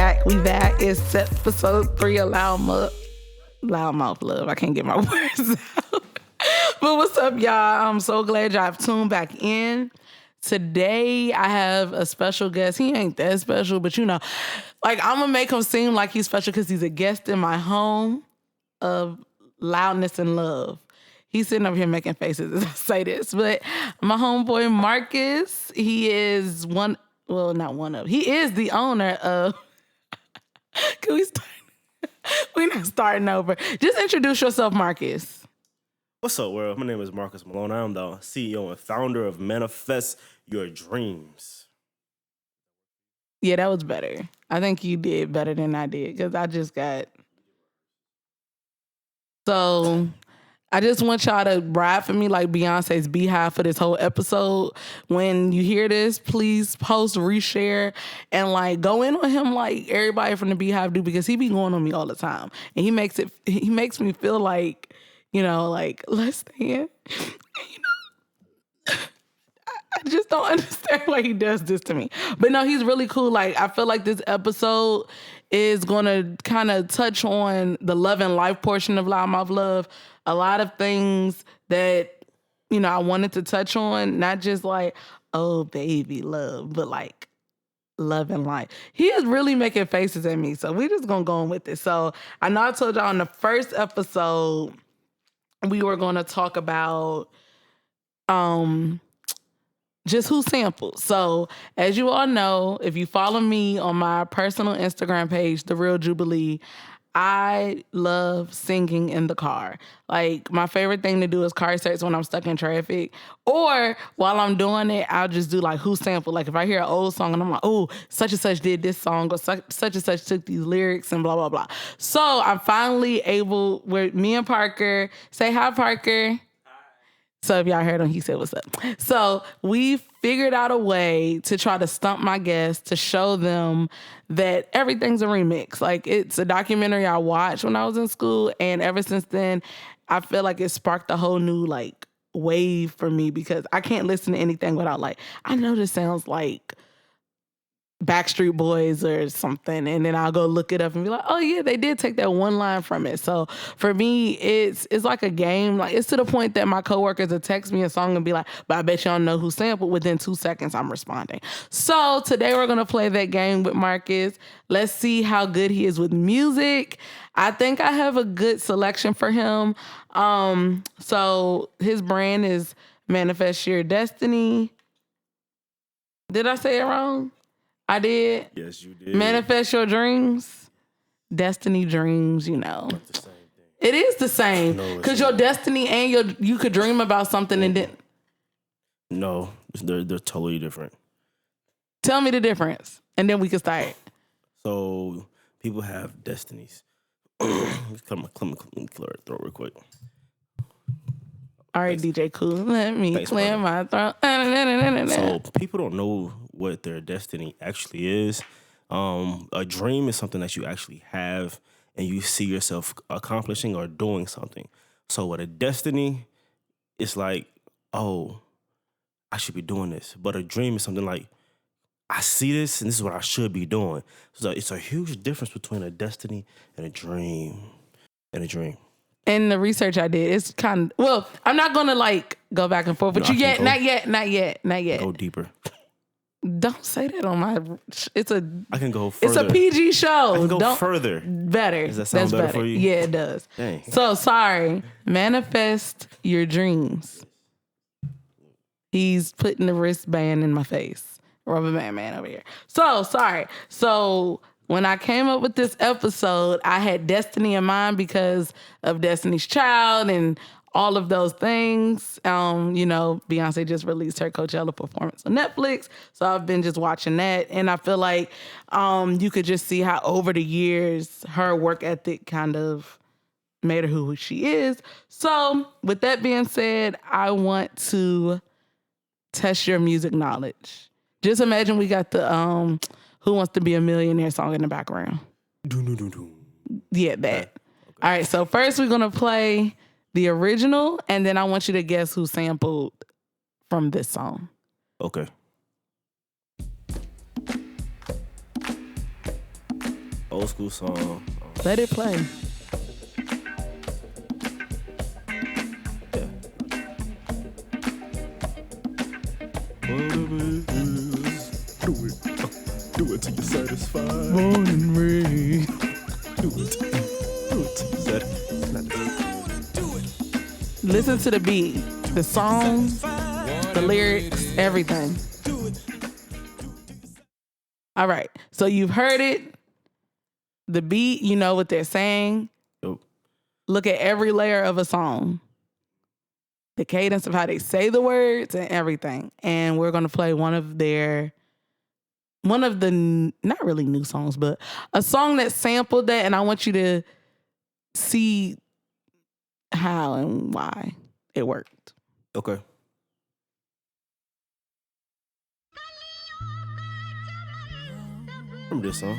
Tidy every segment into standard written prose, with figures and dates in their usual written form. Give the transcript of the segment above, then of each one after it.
back. It's episode 3 of Loudmouth Love. I can't get my words out. But what's up, y'all? I'm so glad y'all have tuned back in. Today, I have a special guest. He ain't that special, but I'm going to make him seem like he's special because he's a guest in my home of loudness and love. He's sitting over here making faces as I say this, but my homeboy Marcus, he is he is the owner of, can we start? We're not starting over. Just introduce yourself, Marcus. What's up, world? My name is Marcus Malone. I am the CEO and founder of Manifest Your Dreams. Yeah, that was better. I think you did better than I did because I just got... So... I just want y'all to ride for me like Beyonce's Beehive for this whole episode. When you hear this, please post, reshare, and go in on him like everybody from the Beehive do because he be going on me all the time. And he makes me feel like, let's stand. I just don't understand why he does this to me. But no, he's really cool. I feel like this episode is going to kind of touch on the love and life portion of Loudmouth Love. A lot of things that, I wanted to touch on, not just oh, baby, love, but love and life. He is really making faces at me, so we're just going to go on with it. So I know I told y'all in the first episode, we were going to talk about just who sampled. So as you all know, if you follow me on my personal Instagram page, The Real Jubilee, I love singing in the car. My favorite thing to do is car search when I'm stuck in traffic. Or while I'm doing it, I'll just do who sampled. If I hear an old song and I'm like, oh, such and such did this song or such and such took these lyrics and blah, blah, blah. So I'm finally able, with me and Parker, say hi, Parker. So if y'all heard him, he said, what's up? So we figured out a way to try to stump my guests to show them that everything's a remix. It's a documentary I watched when I was in school. And ever since then, I feel like it sparked a whole new wave for me because I can't listen to anything without I know this sounds like Backstreet Boys or something, and then I'll go look it up and be like, oh yeah, they did take that one line from it. So for me, it's like a game. It's to the point that my coworkers will text me a song and be like, but I bet you don't know who sampled. Within 2 seconds, I'm responding. So today we're gonna play that game with Marcus. Let's see how good he is with music. I think I have a good selection for him. So his brand is Manifest Your Destiny. Did I say it wrong? I did. Yes, you did. Manifest Your Dreams. Destiny Dreams, Not the same thing. It is the same. Because your destiny and you could dream about something and then... No, they're totally different. Tell me the difference, and then we can start. So, people have destinies. Let me clear my throat real quick. All right, DJ Cool, let me clear my throat. So, people don't know what their destiny actually is. A dream is something that you actually have and you see yourself accomplishing or doing something. So with a destiny, it's oh, I should be doing this. But a dream is something I see this and this is what I should be doing. So it's a huge difference between a destiny and a dream. And the research I did, it's kind of, well, I'm not going to go back and forth with you yet. Not yet. Go deeper. Don't say that on my. I can go further. It's a PG show. I can go further. Better. Does that sound better for you? Yeah, it does. Dang. So sorry. Manifest your dreams. He's putting the wristband in my face. Rubber band man over here. So sorry. So when I came up with this episode, I had Destiny in mind because of Destiny's Child and all of those things. Beyonce just released her Coachella performance on Netflix. So I've been just watching that. And I feel like you could just see how over the years, her work ethic kind of made her who she is. So with that being said, I want to test your music knowledge. Just imagine we got the Who Wants to Be a Millionaire song in the background. Yeah, that. Okay. All right, so first we're going to play the original, and then I want you to guess who sampled from this song. Okay. Old school song. Let it play. Yeah. Do it till you're satisfied. Morning rain. Do it till you're satisfied. Listen to the beat, the song, the lyrics, everything. All right, so you've heard it. The beat, you know what they're saying. Nope. Look at every layer of a song. The cadence of how they say the words and everything. And we're going to play one of the, not really new songs, but a song that sampled that. And I want you to see how and why it worked. Okay. Remember this song?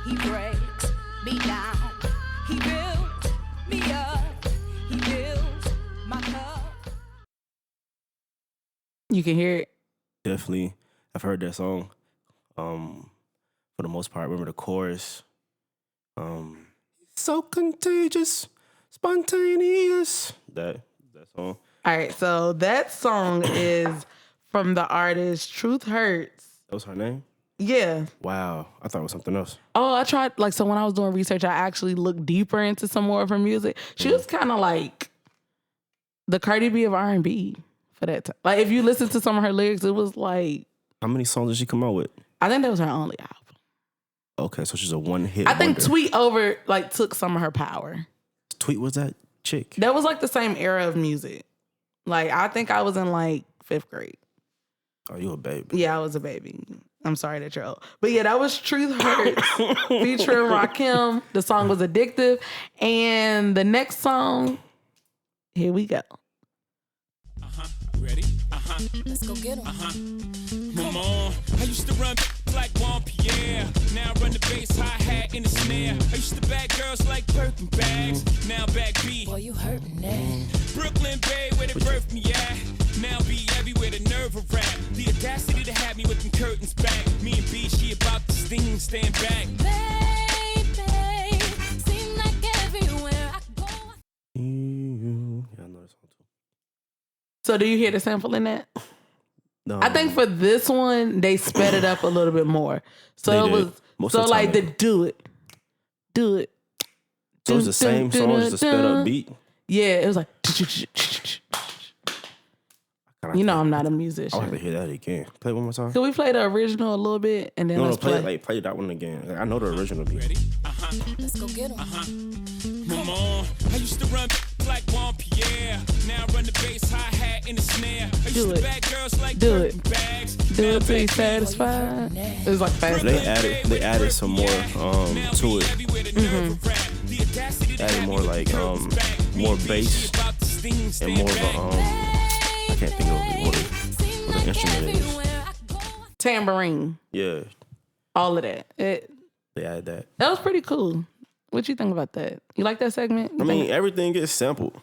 He breaks me down. He builds me up. He fills my cup. You can hear it. Definitely. I've heard that song. For the most part, I remember the chorus. So contagious, spontaneous. That song. All right, so that song is from the artist Truth Hurts. That was her name? Yeah. Wow. I thought it was something else. Oh, I tried, so when I was doing research, I actually looked deeper into some more of her music. She was kind of like the Cardi B of R&B for that time. Like, if you listen to some of her lyrics, it was like... How many songs did she come out with? I think that was her only album. Okay, so she's a one-hit I think wonder. Tweet Over, took some of her power. Tweet was that chick? That was, the same era of music. I think I was in, 5th grade. Oh, you a baby. Yeah, I was a baby. I'm sorry that you're old. But yeah, that was Truth Hurts featuring Rakim. The song was Addictive. And the next song, here we go. Ready? Let's go get him. Come on. I used to run like Juan Pierre. Now I run the bass, hi-hat, in the snare. I used to bag girls like Birkin bags. Now back B. Boy, you hurting that. Brooklyn Bay, where they birthed me at. Now be everywhere, the nerve of rap. The audacity to have me with them curtains back. Me and B, she about to sting, stand back. Baby, seem like everywhere I go. Yeah, I know that song too. So do you hear the sample in that? No, I think for this one, they sped it up a little bit more. So They it did. was Most of the time the they- do it. So it's the same song, just a sped up beat. Yeah, it was like Kinda you know think- I'm not a I'll have musician. to hear that again. Play it one more time. Can we play the original a little bit and then No, let's play? play that one again. I know the original beat. Ready? Let's go get him. Come on. I used to run like Juan Pierre. Now I run the bass, hi-hat, in the snare. I used Do to it. bag girls like Do Birkin it. bags. Do Now it till you back B. satisfied. It was fast. They added some more to it. Added more more bass and more of a I can't think of what the instrument is. Tambourine, Yeah, all of that. they added that. That was pretty cool. What you think about that? You like that segment? I mean, everything gets sampled.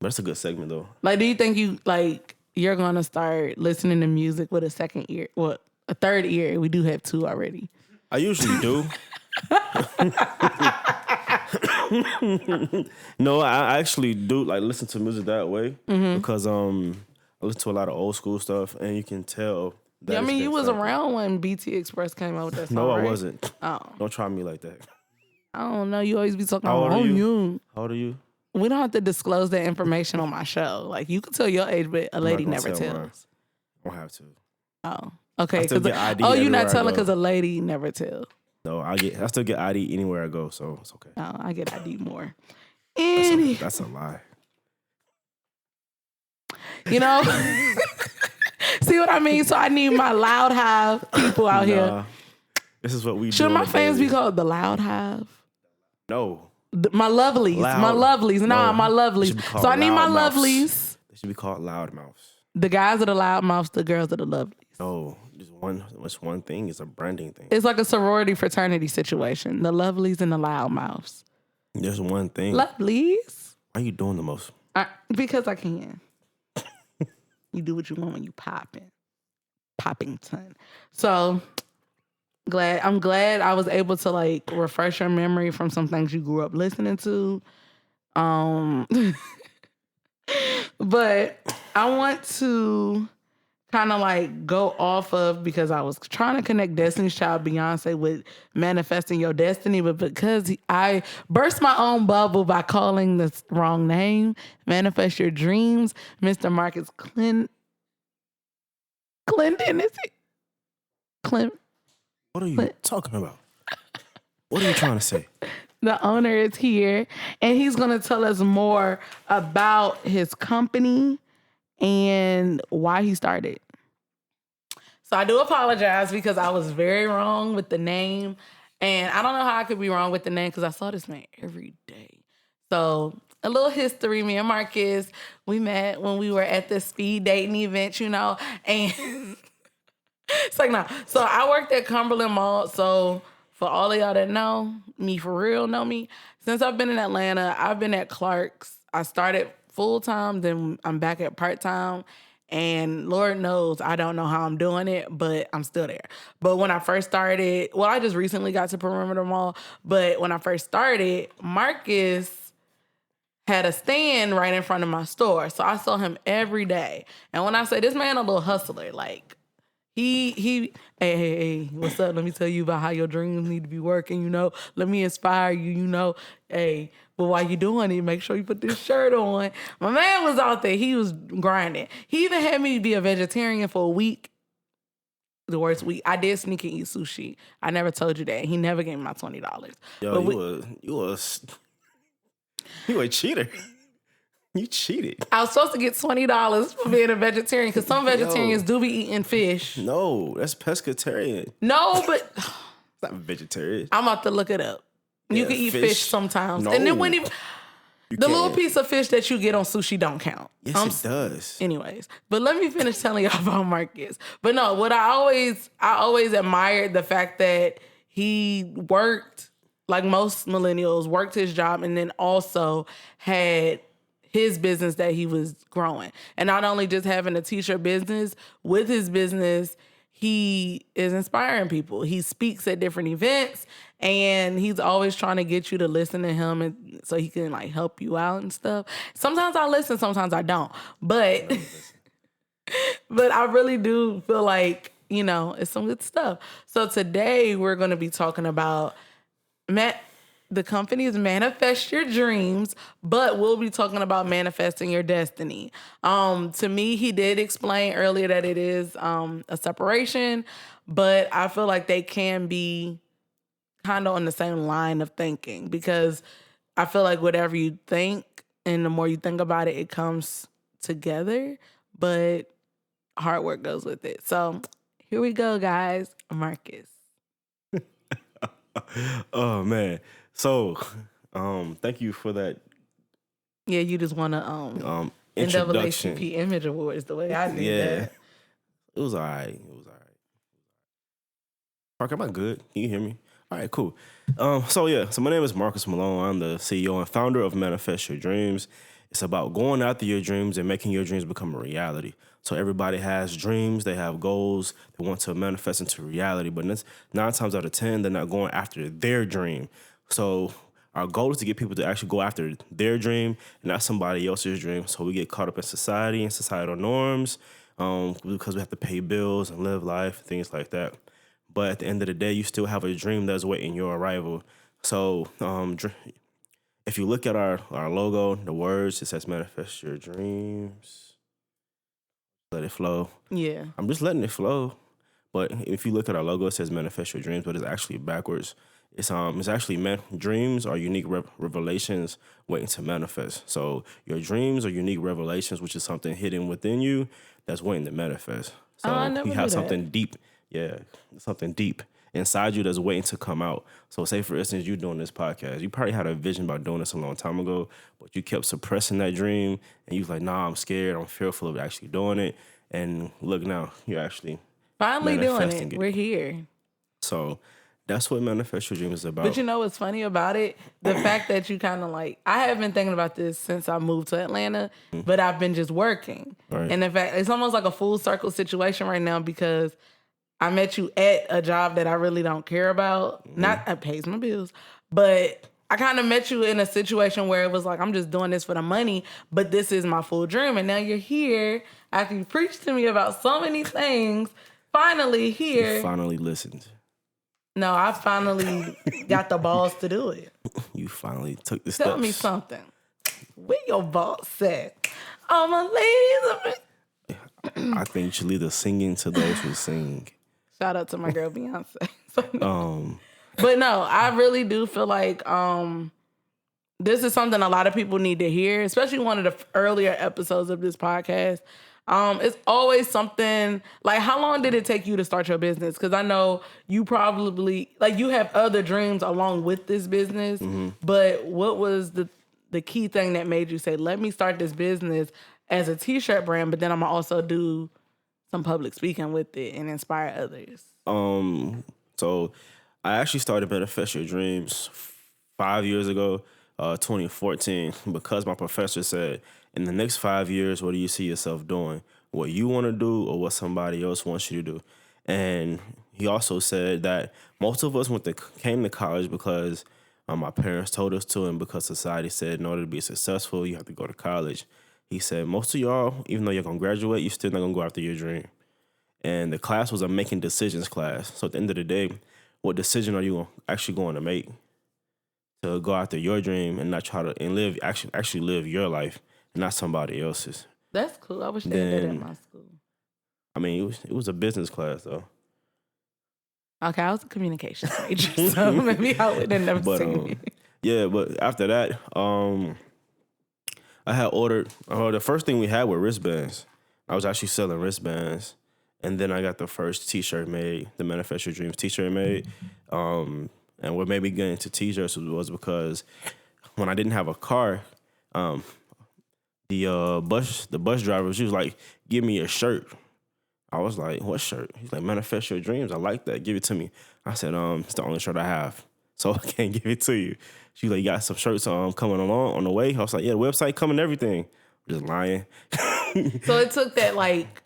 But it's a good segment though. do you think you're gonna start listening to music with a second ear? Well, a third ear. We do have two already. I usually do. No, I actually do listen to music that way because I listen to a lot of old school stuff, and you can tell. That Yeah, I it's mean, been you was sampled. around when BT Express came out with that song. No, I right? wasn't. Oh, Don't try me like that. I don't know. You always be talking How about old are you? you. How old are you? We don't have to disclose that information on my show. You can tell your age, but a lady I'm not never gonna tell tells. mine. Don't have to. Oh, okay. I still get ID You're everywhere not I telling go. because a lady never tells. No, I still get ID anywhere I go, so it's okay. Oh, I get ID more. That's a lie. You know, see what I mean? So I need my Loud Hive people out here. Nah, this is what we do. Should on my a fans be daily. called the Loud Hive? No. My lovelies. Loud. My lovelies. Nah, No, my they lovelies. should be called So I need my loudmouths. lovelies. They should be called loudmouths. The guys are the loudmouths, the girls are the lovelies. No, just one thing. It's a branding thing. It's like a sorority fraternity situation. The lovelies and the loudmouths. There's one thing. Lovelies? Why are you doing the most? Because I can. You do what you want when you Poppington. So I'm glad I was able to like refresh your memory from some things you grew up listening to. But I want to kind of like go off of, because I was trying to connect Destiny's Child Beyonce with manifesting your destiny, but because I burst my own bubble by calling this wrong name, Manifest Your Dreams, Mr. Marcus Clinton, is it? Clint. What are you talking about? What are you trying to say? The owner is here, and he's going to tell us more about his company and why he started. So I do apologize because I was very wrong with the name, and I don't know how I could be wrong with the name because I saw this man every day. So a little history, me and Marcus, we met when we were at the speed dating event, and it's like, nah. So I worked at Cumberland Mall, so for all of y'all that know me for real, know me, since I've been in Atlanta, I've been at Clark's. I started full-time, then I'm back at part-time, and Lord knows I don't know how I'm doing it, but I'm still there. But when I first started, I just recently got to Perimeter Mall, but when I first started, Marcus had a stand right in front of my store, so I saw him every day. And when I say this man a little hustler, like, hey, what's up? Let me tell you about how your dreams need to be working, Let me inspire you, Hey, but while you doing it, make sure you put this shirt on. My man was out there. He was grinding. He even had me be a vegetarian for a week. The worst week. I did sneak and eat sushi. I never told you that. He never gave me my $20. Yo, you a cheater. You cheated. I was supposed to get $20 for being a vegetarian because some vegetarians do be eating fish. No, that's pescatarian. No, but It's not vegetarian. I'm about to look it up. You can eat fish sometimes. No. And then when the can't. little piece of fish that you get on sushi don't count. Yes, it does. Anyways, but let me finish telling y'all about Marcus. But no, what I always admired the fact that he worked, like most millennials, worked his job and then also had his business that he was growing. And not only just having a t-shirt business, with his business, he is inspiring people. He speaks at different events, and he's always trying to get you to listen to him, and so he can like help you out and stuff. Sometimes I listen, sometimes I don't. But but I really do feel like, it's some good stuff. So today we're going to be talking about the company is Manifest Your Dreams, but we'll be talking about manifesting your destiny. To me, he did explain earlier that it is a separation, but I feel like they can be kind of on the same line of thinking, because I feel like whatever you think and the more you think about it, it comes together, but hard work goes with it. So here we go, guys. Marcus. Oh, man. So, thank you for that. Yeah, you just want to introduction. NAACP Image Awards the way I did that. It was all right. Parker, am I good? Can you hear me? All right, cool. So my name is Marcus Malone. I'm the CEO and founder of Manifest Your Dreams. It's about going after your dreams and making your dreams become a reality. So everybody has dreams, they have goals, they want to manifest into reality, but 9 times out of 10, they're not going after their dream. So our goal is to get people to actually go after their dream and not somebody else's dream. So we get caught up in society and societal norms because we have to pay bills and live life, things like that. But at the end of the day, you still have a dream that's waiting your arrival. So if you look at our logo, the words, it says Manifest Your Dreams. Let it flow. Yeah. I'm just letting it flow. But if you look at our logo, it says Manifest Your Dreams, but it's actually backwards. It's actually dreams are unique revelations waiting to manifest. So your dreams are unique revelations, which is something hidden within you that's waiting to manifest. So I never you have knew something deep. Yeah, something deep inside you that's waiting to come out. So say for instance, you doing this podcast, you probably had a vision about doing this a long time ago, but you kept suppressing that dream and you was like, nah, I'm scared, I'm fearful of actually doing it. And look now, you're actually Finally doing manifesting it. We're here. So that's what Manifest Your Dream is about. But you know what's funny about it? The fact that you kind of like, I have been thinking about this since I moved to Atlanta, but I've been just working. Right. And in fact, it's almost like a full circle situation right now because I met you at a job that I really don't care about. Not that pays my bills, but I kind of met you in a situation where it was like, I'm just doing this for the money, but this is my full dream. And now you're here after you preached to me about so many things. Finally here. You finally listened. No, I finally got the balls to do it. You finally took the steps. Tell me something. Where your balls at? All my ladies. I think you should leave the singing to those who sing. Shout out to my girl Beyonce. But no, I really do feel like this is something a lot of people need to hear, especially one of the earlier episodes of this podcast. It's always something like, how long did it take you to start your business? Because I know you probably, like, you have other dreams along with this business, but what was the key thing that made you say, let me start this business as a t-shirt brand, but then I'm gonna also do some public speaking with it and inspire others? So I actually started Manifest Your Dreams 5 years ago, 2014, because my professor said, in the next 5 years, what do you see yourself doing? What you want to do or what somebody else wants you to do? And he also said that most of us came to college because my parents told us to, and because society said in order to be successful, you have to go to college. He said, most of y'all, even though you're going to graduate, you're still not going to go after your dream. And the class was a making decisions class. So at the end of the day, what decision are you actually going to make to go after your dream and not try to and live actually live your life and not somebody else's? That's cool. I wish they did that at my school. I mean, it was a business class though. Okay, I was a communications major, so maybe I would have never seen it. Yeah, but after that, I had ordered. The first thing we had were wristbands. I was actually selling wristbands, and then I got the first T-shirt made, the Manifest Your Dreams T-shirt made. And what made me get into T-shirts was because when I didn't have a car, the bus driver, she was like, "Give me a shirt." I was like, "What shirt?" He's like, "Manifest Your Dreams. I like that. Give it to me." I said, "It's the only shirt I have, so I can't give it to you." She's like, "You got some shirts coming along on the way?" I was like, "Yeah, the website coming, everything." I'm just lying. So it took that, like,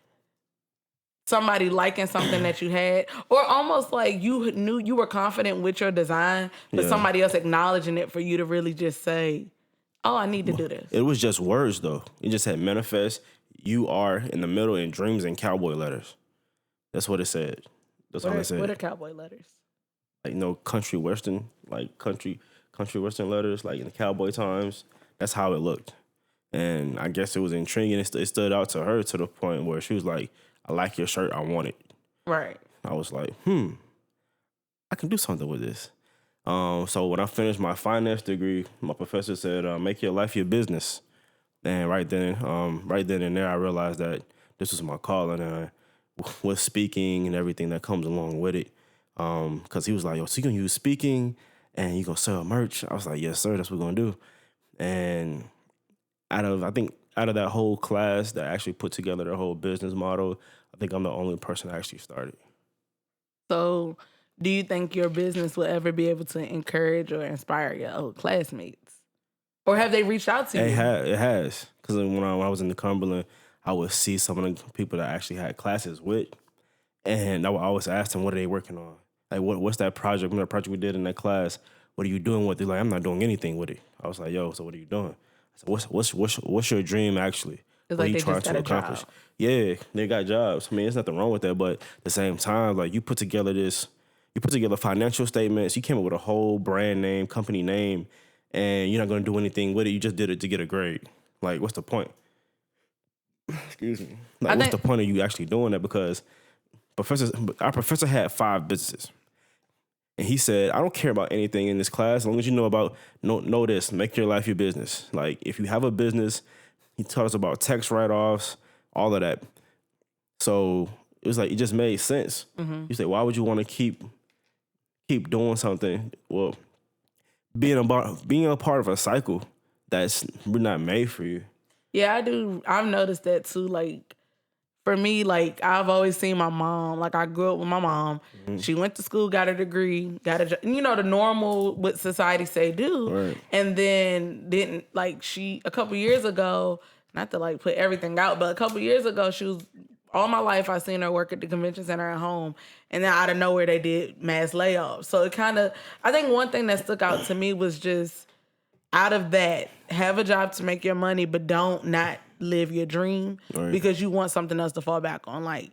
somebody liking something that you had, or almost like you knew you were confident with your design, but somebody else acknowledging it for you to really just say, "Oh, I need to do this." It was just words though. It just had manifest. You are in the middle in dreams and cowboy letters. That's what it said. That's all it said. What are cowboy letters? Like country western, like country western letters, like in the cowboy times. That's how it looked. And I guess it was intriguing. It stood out to her to the point where she was like, "I like your shirt. I want it." Right. I was like, I can do something with this. So when I finished my finance degree, my professor said, "Make your life your business." And right then and there, I realized that this was my calling, and with speaking and everything that comes along with it. Because he was like, "Yo, so you gonna use speaking and you gonna sell merch?" I was like, "Yes, sir. That's what we're gonna do." And out of that whole class that actually put together the whole business model, I think I'm the only person that actually started. So, do you think your business will ever be able to encourage or inspire your old classmates? Or have they reached out to you? It has. Because when I was in the Cumberland, I would see some of the people that I actually had classes with, and I would always ask them, what are they working on? Like, what's that project? Remember that project we did in that class? What are you doing with it? Like, I'm not doing anything with it. I was like, "Yo, so what are you doing?" I said, what's your dream actually? It's What are like you they trying just to got a accomplish? job. Yeah, they got jobs. I mean, there's nothing wrong with that, but at the same time, like, you put together financial statements, you came up with a whole brand name, company name, and you're not going to do anything with it. You just did it to get a grade. Like, what's the point? Excuse me. Like, what's the point of you actually doing that? Because our professor had 5 businesses. And he said, "I don't care about anything in this class as long as you know this, make your life your business." Like, if you have a business, he taught us about tax write-offs, all of that. So it was like, it just made sense. You say, why would you want to keep keep doing something, well, being a part of a cycle that's not made for you. Yeah, I do. I've noticed that too. Like, for me, like, I've always seen my mom. Like, I grew up with my mom. She went to school, got a degree, got a job. You know, the normal, what society say do. Right. And then didn't, like, a couple years ago, not to, like, put everything out, but a couple years ago, she was, all my life, I seen her work at the convention center at home. And then out of nowhere, they did mass layoffs. So it kind of, I think one thing that stuck out to me was just, out of that, have a job to make your money, but don't not live your dream because you want something else to fall back on. Like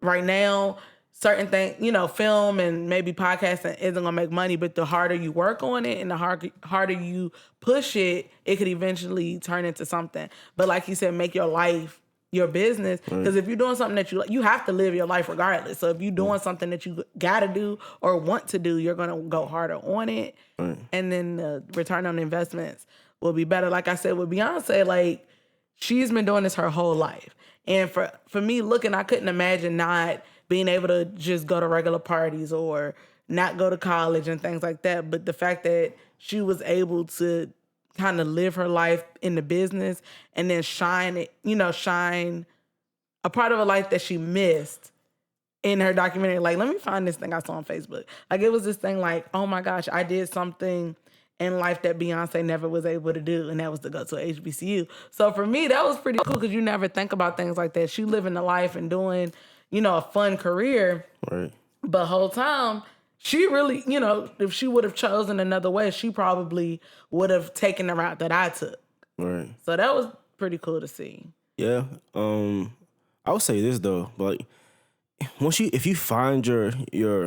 right now, certain things, you know, film and maybe podcasting isn't gonna make money, but the harder you work on it and the harder you push it, it could eventually turn into something. But like you said, make your life your business, because if you're doing something that you have to live your life regardless. So if you're doing something that you gotta do or want to do, you're gonna go harder on it, and then the return on investments will be better. Like I said with Beyonce, like she's been doing this her whole life, and for me looking, I couldn't imagine not being able to just go to regular parties or not go to college and things like that. But the fact that she was able to kind of live her life in the business and then shine a part of her life that she missed in her documentary. Like, let me find this thing I saw on Facebook. Like, it was this thing like, oh my gosh, I did something in life that Beyonce never was able to do, and that was to go to a HBCU. So for me, that was pretty cool because you never think about things like that. She living the life and doing, a fun career. Right. But whole time, she really, if she would have chosen another way, she probably would have taken the route that I took. Right. So that was pretty cool to see. Yeah. I would say this though, but like, if you find your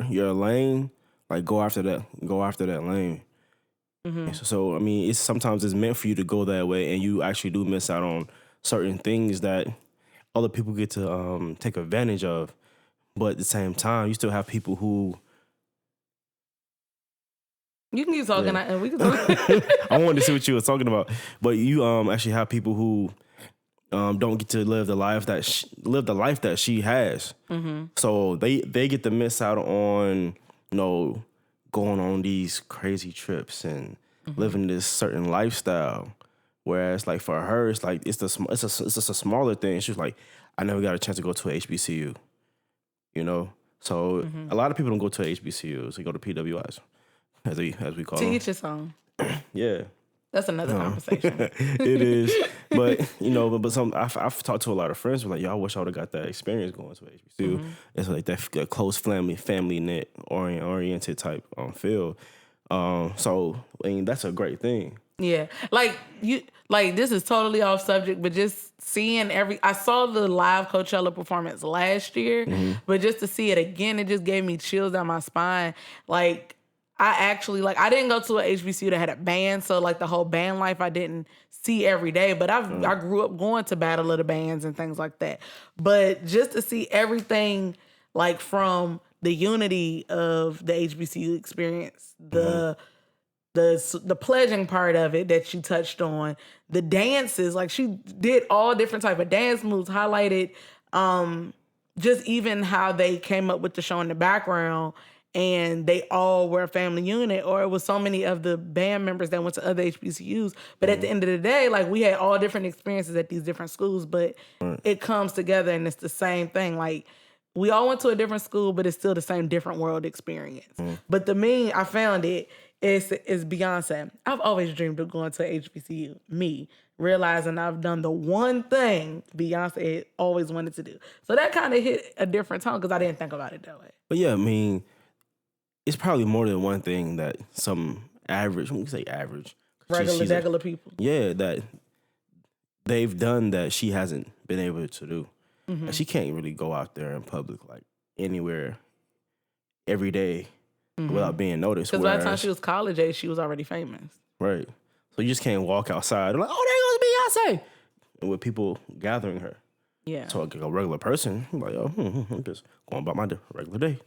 lane, like go after that lane. Mm-hmm. So I mean, sometimes it's meant for you to go that way, and you actually do miss out on certain things that other people get to take advantage of. But at the same time, you still have people who. You can keep talking, and we can talk. I wanted to see what you were talking about, but you actually have people who don't get to live the life that she has. Mm-hmm. So they get to miss out on going on these crazy trips and living this certain lifestyle. Whereas like for her, it's like it's just a smaller thing. She was like, I never got a chance to go to a HBCU, So a lot of people don't go to HBCUs; they go to PWIs. As we call them. To each his own. Yeah. That's another conversation. It is. But, but some I've talked to a lot of friends who are like, I wish I would have got that experience going to HBCU. Mm-hmm. It's like that close family knit oriented type feel. So I mean that's a great thing. Yeah. This is totally off subject, but just seeing I saw the live Coachella performance last year, but just to see it again, it just gave me chills down my spine. Like I actually, I didn't go to a HBCU that had a band, so, the whole band life I didn't see every day, but I grew up going to Battle of the Bands and things like that. But just to see everything, from the unity of the HBCU experience, the pledging part of it that you touched on, the dances, she did all different type of dance moves, highlighted just even how they came up with the show in the background, and they all were a family unit, or it was so many of the band members that went to other HBCUs. But at the end of the day, we had all different experiences at these different schools, but it comes together and it's the same thing. We all went to a different school, but it's still the same different world experience. But the meme, I found it, is Beyonce. I've always dreamed of going to a HBCU. Me, realizing I've done the one thing Beyonce always wanted to do. So that kind of hit a different tone because I didn't think about it that way. But yeah, I mean, it's probably more than one thing that some average, when we say average, regular people. Yeah, that they've done that she hasn't been able to do. Mm-hmm. She can't really go out there in public, anywhere, every day without being noticed. Because by the time she was college age, she was already famous. Right. So you just can't walk outside and oh, there goes Beyonce, and with people gathering her. Yeah. So a regular person, I'm just going about my regular day.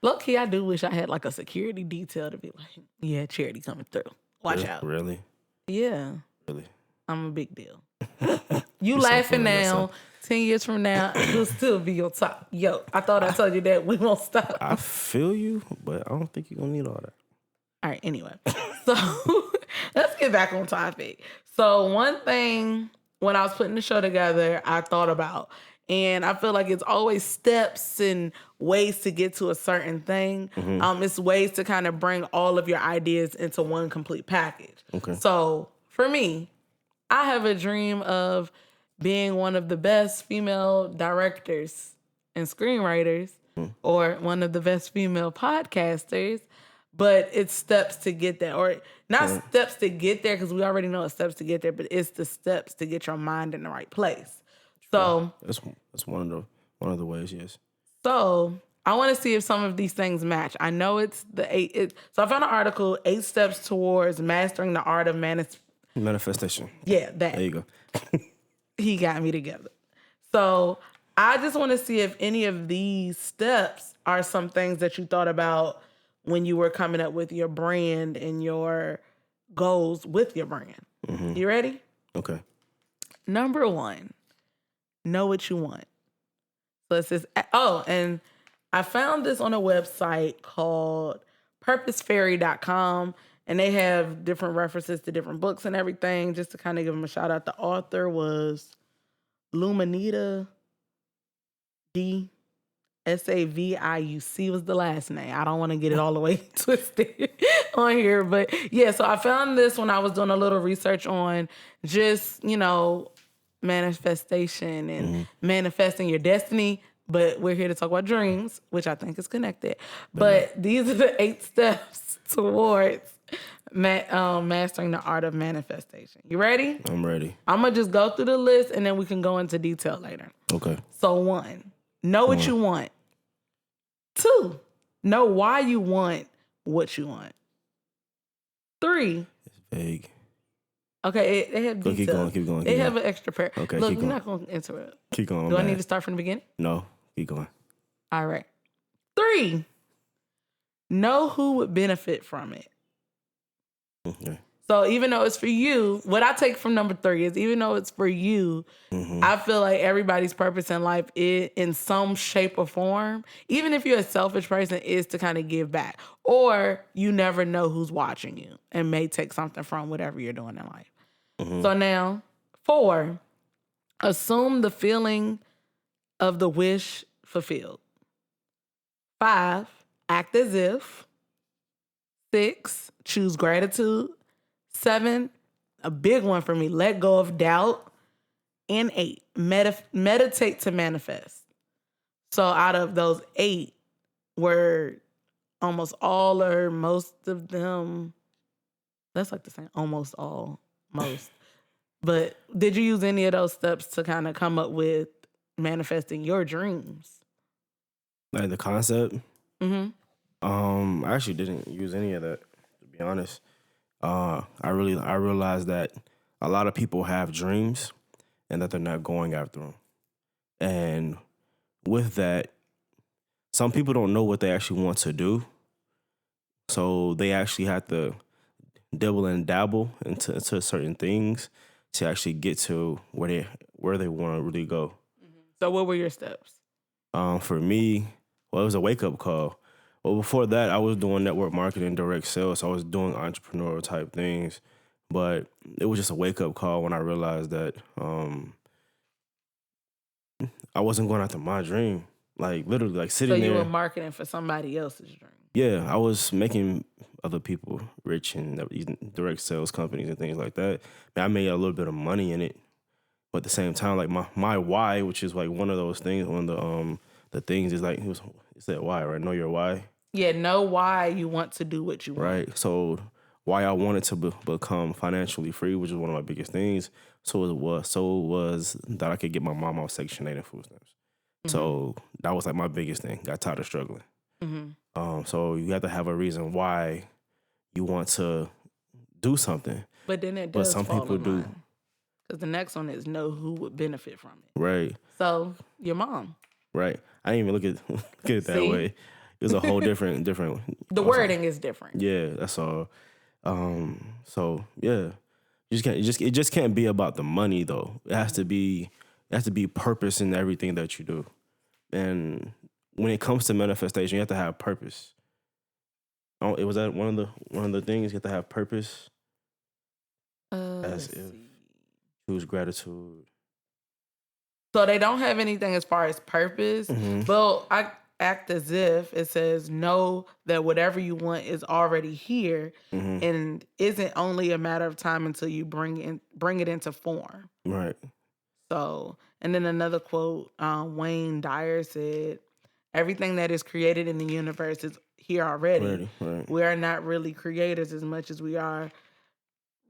Low-key, I do wish I had a security detail to be yeah, Charity coming through. Watch out. Really? Yeah. Really? I'm a big deal. You laughing funny, that's now. 10 years from now, you'll still be on top. Yo, I thought I told you that. We won't stop. I feel you, but I don't think you're gonna need all that. All right, anyway. So let's get back on topic. So one thing when I was putting the show together, I thought about, and I feel like it's always steps and ways to get to a certain thing. It's ways to kind of bring all of your ideas into one complete package. Okay. So for me, I have a dream of being one of the best female directors and screenwriters or one of the best female podcasters, but it's steps to get there. Or not steps to get there, because we already know it's steps to get there, but it's the steps to get your mind in the right place. So That's one of the ways, yes. So I want to see if some of these things match. I know it's the 8. So I found an article, 8 steps towards mastering the art of Manifestation. Yeah, that. There you go. He got me together. So I just want to see if any of these steps are some things that you thought about when you were coming up with your brand and your goals with your brand. You ready? Okay. Number 1, know what you want. So it says, and I found this on a website called purposefairy.com, and they have different references to different books and everything, just to kind of give them a shout out. The author was Lumanita D. Saviuc was the last name. I don't want to get it all the way twisted on here. But yeah, so I found this when I was doing a little research on just, manifestation and manifesting your destiny. But we're here to talk about dreams, which I think is connected. But these are the 8 steps towards mastering the art of manifestation. You ready? I'm ready. I'm going to just go through the list and then we can go into detail later. Okay. So 1, know what you want. 2, know why you want what you want. 3, It's vague. okay, they have details. Keep going. They have an extra pair. Okay, Look, keep we're going. not going to interrupt. Keep going. Do I need to start from the beginning? No, keep going. All right. 3, know who would benefit from it. Okay. So even though it's for you, what I take from number 3 is even though it's for you, I feel like everybody's purpose in life is, in some shape or form, even if you're a selfish person, is to kind of give back. Or you never know who's watching you and may take something from whatever you're doing in life. So now, 4, assume the feeling of the wish fulfilled. 5, act as if. 6, choose gratitude. 7, a big one for me, let go of doubt. And 8, meditate to manifest. So out of those 8, were almost all or most of them, that's like the same, almost all, most. But did you use any of those steps to kind of come up with manifesting your dreams? Like the concept? Mm-hmm. I actually didn't use any of that, to be honest. I realized that a lot of people have dreams and that they're not going after them. And with that, some people don't know what they actually want to do. So they actually have to dibble and dabble into certain things to actually get to where they want to really go. So what were your steps? For me, well, it was a wake-up call. Well, before that, I was doing network marketing, direct sales. So I was doing entrepreneurial type things. But it was just a wake-up call when I realized that I wasn't going after my dream. Like, literally, like, sitting there. So you were marketing for somebody else's dream. Yeah, I was making other people rich in direct sales companies and things like that. I made a little bit of money in it. But at the same time, like, my why, which is, like, one of those things, one of the things is, like, it's that why, right? Know your why. Yeah, know why you want to do what you want. Right. So why I wanted to become financially free, which is one of my biggest things. So it was that I could get my mom off Section 8 and food stamps. So that was like my biggest thing. Got tired of struggling. So you have to have a reason why you want to do something. But then it does some fall people in do. line. Because the next one is know who would benefit from it. Right. So your mom. Right. I didn't even look at it that See? way. It was a whole different. The wording is different. Yeah, that's all. So yeah, It just can't be about the money though. It has to be purpose in everything that you do. And when it comes to manifestation, you have to have purpose. Oh, it was that one of the things you have to have purpose. As if choose gratitude. So they don't have anything as far as purpose. But I act as if it says know that whatever you want is already here and isn't only a matter of time until you bring it into form. Right. So, and then another quote, Wayne Dyer said, everything that is created in the universe is here already. Right. We are not really creators as much as we are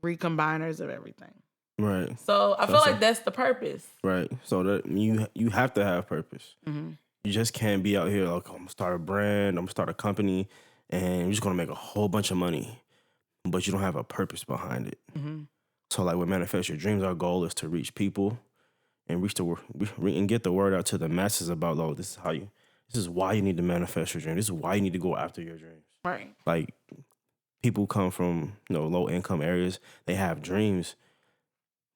recombiners of everything. Right. So I feel like that's the purpose. Right. So that you have to have purpose. You just can't be out here like, I'm gonna start a brand, I'm gonna start a company, and you're just gonna make a whole bunch of money, but you don't have a purpose behind it. So like with Manifest Your Dreams, our goal is to reach people and and get the word out to the masses about, oh, this is why you need to manifest your dream. This is why you need to go after your dreams. Right. Like people come from low income areas, they have dreams,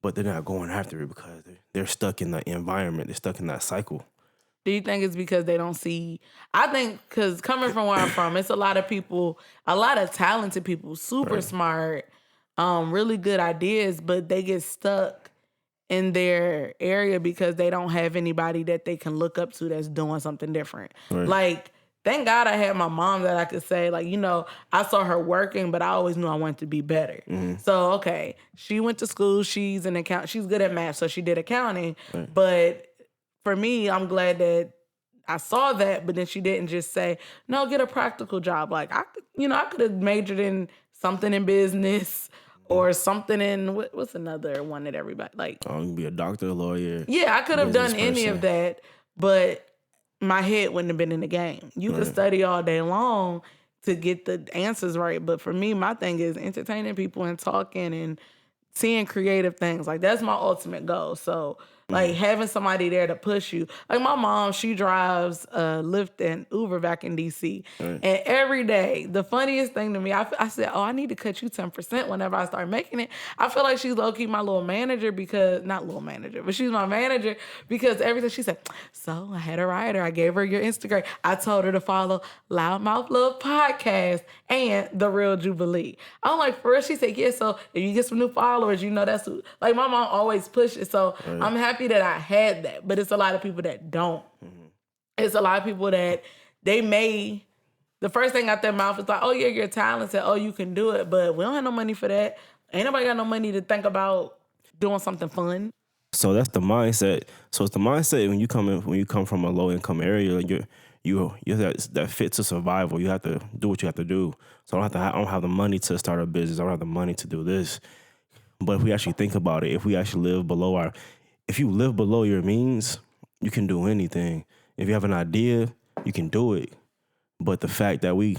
but they're not going after it because they're stuck in the environment. They're stuck in that cycle. Do you think it's because they don't see? I think because coming from where I'm from, it's a lot of people, a lot of talented people, super smart, really good ideas, but they get stuck in their area because they don't have anybody that they can look up to that's doing something different. Right. Like, thank God I had my mom that I could say, like, I saw her working, but I always knew I wanted to be better. So, okay, she went to school. She's an she's good at math, so she did accounting. Right. But for me, I'm glad that I saw that, but then she didn't just say, no, get a practical job. Like, I could have majored in something in business or something in, what's another one that everybody, like. You can be a doctor, a lawyer. Yeah, I could have done business any person. of that, but my head wouldn't have been in the game. You could study all day long to get the answers right, but for me, my thing is entertaining people and talking and seeing creative things. Like, that's my ultimate goal. So, like, having somebody there to push you. Like, my mom, she drives Lyft and Uber back in D.C. And every day, the funniest thing to me, I said, I need to cut you 10% whenever I start making it. I feel like she's low-key my little manager because, not little manager, but she's my manager because everything she said, so I had a rider. I gave her your Instagram. I told her to follow Loudmouth Love Podcast and The Real Jubilee. I'm like, for real? She said, yeah, so if you get some new followers, that's who. Like, my mom always pushes. So I'm happy that I had that, but it's a lot of people that don't. It's a lot of people that the first thing out their mouth is like, oh yeah, you're talented, oh you can do it, but we don't have no money for that. Ain't nobody got no money to think about doing something fun. So that's the mindset. So it's the mindset when you come from a low income area, you're that fit to survival. You have to do what you have to do. So I don't have the money to start a business. I don't have the money to do this. But if we actually think about it, if we actually if you live below your means, you can do anything. If you have an idea, you can do it. But the fact that we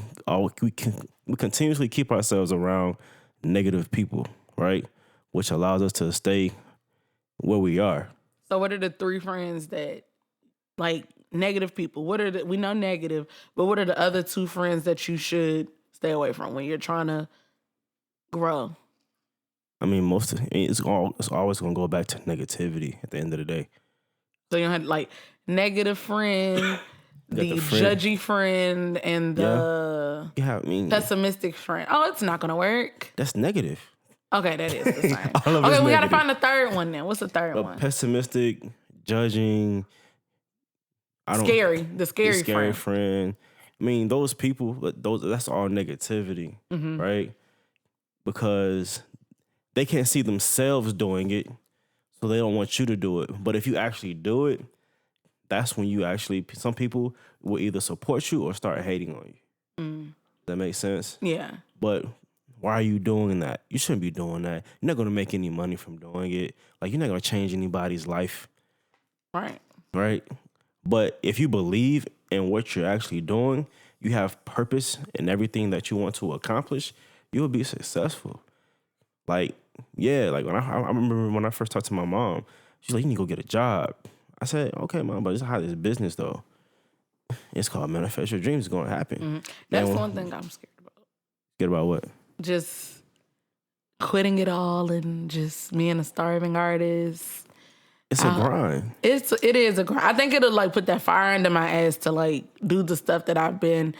continuously keep ourselves around negative people, right? Which allows us to stay where we are. So what are the 3 friends that, like, negative people? We know negative, but what are the other 2 friends that you should stay away from when you're trying to grow? I mean, it's always going to go back to negativity at the end of the day. So you have, like, negative friend, the judgy friend, and the pessimistic friend. Oh, it's not going to work. That's negative. Okay, that is the same. Okay, we got to find the third one then. What's the third one? Pessimistic, judging. The scary friend. I mean, those people, that's all negativity, right? Because they can't see themselves doing it, so they don't want you to do it. But if you actually do it, that's when some people will either support you or start hating on you. That makes sense? Yeah. But why are you doing that? You shouldn't be doing that. You're not going to make any money from doing it. Like, you're not going to change anybody's life. Right. Right? But if you believe in what you're actually doing, you have purpose in everything that you want to accomplish, you'll be successful. Like, yeah, like when I remember when I first talked to my mom, she's like, you need to go get a job. I said, okay, Mom, but this is how this business, though. It's called Manifest Your Dreams. It's going to happen. That's one thing I'm scared about. Scared about what? Just quitting it all and just being a starving artist. It's a grind. It is a grind. I think it'll like put that fire under my ass to like do the stuff that I've been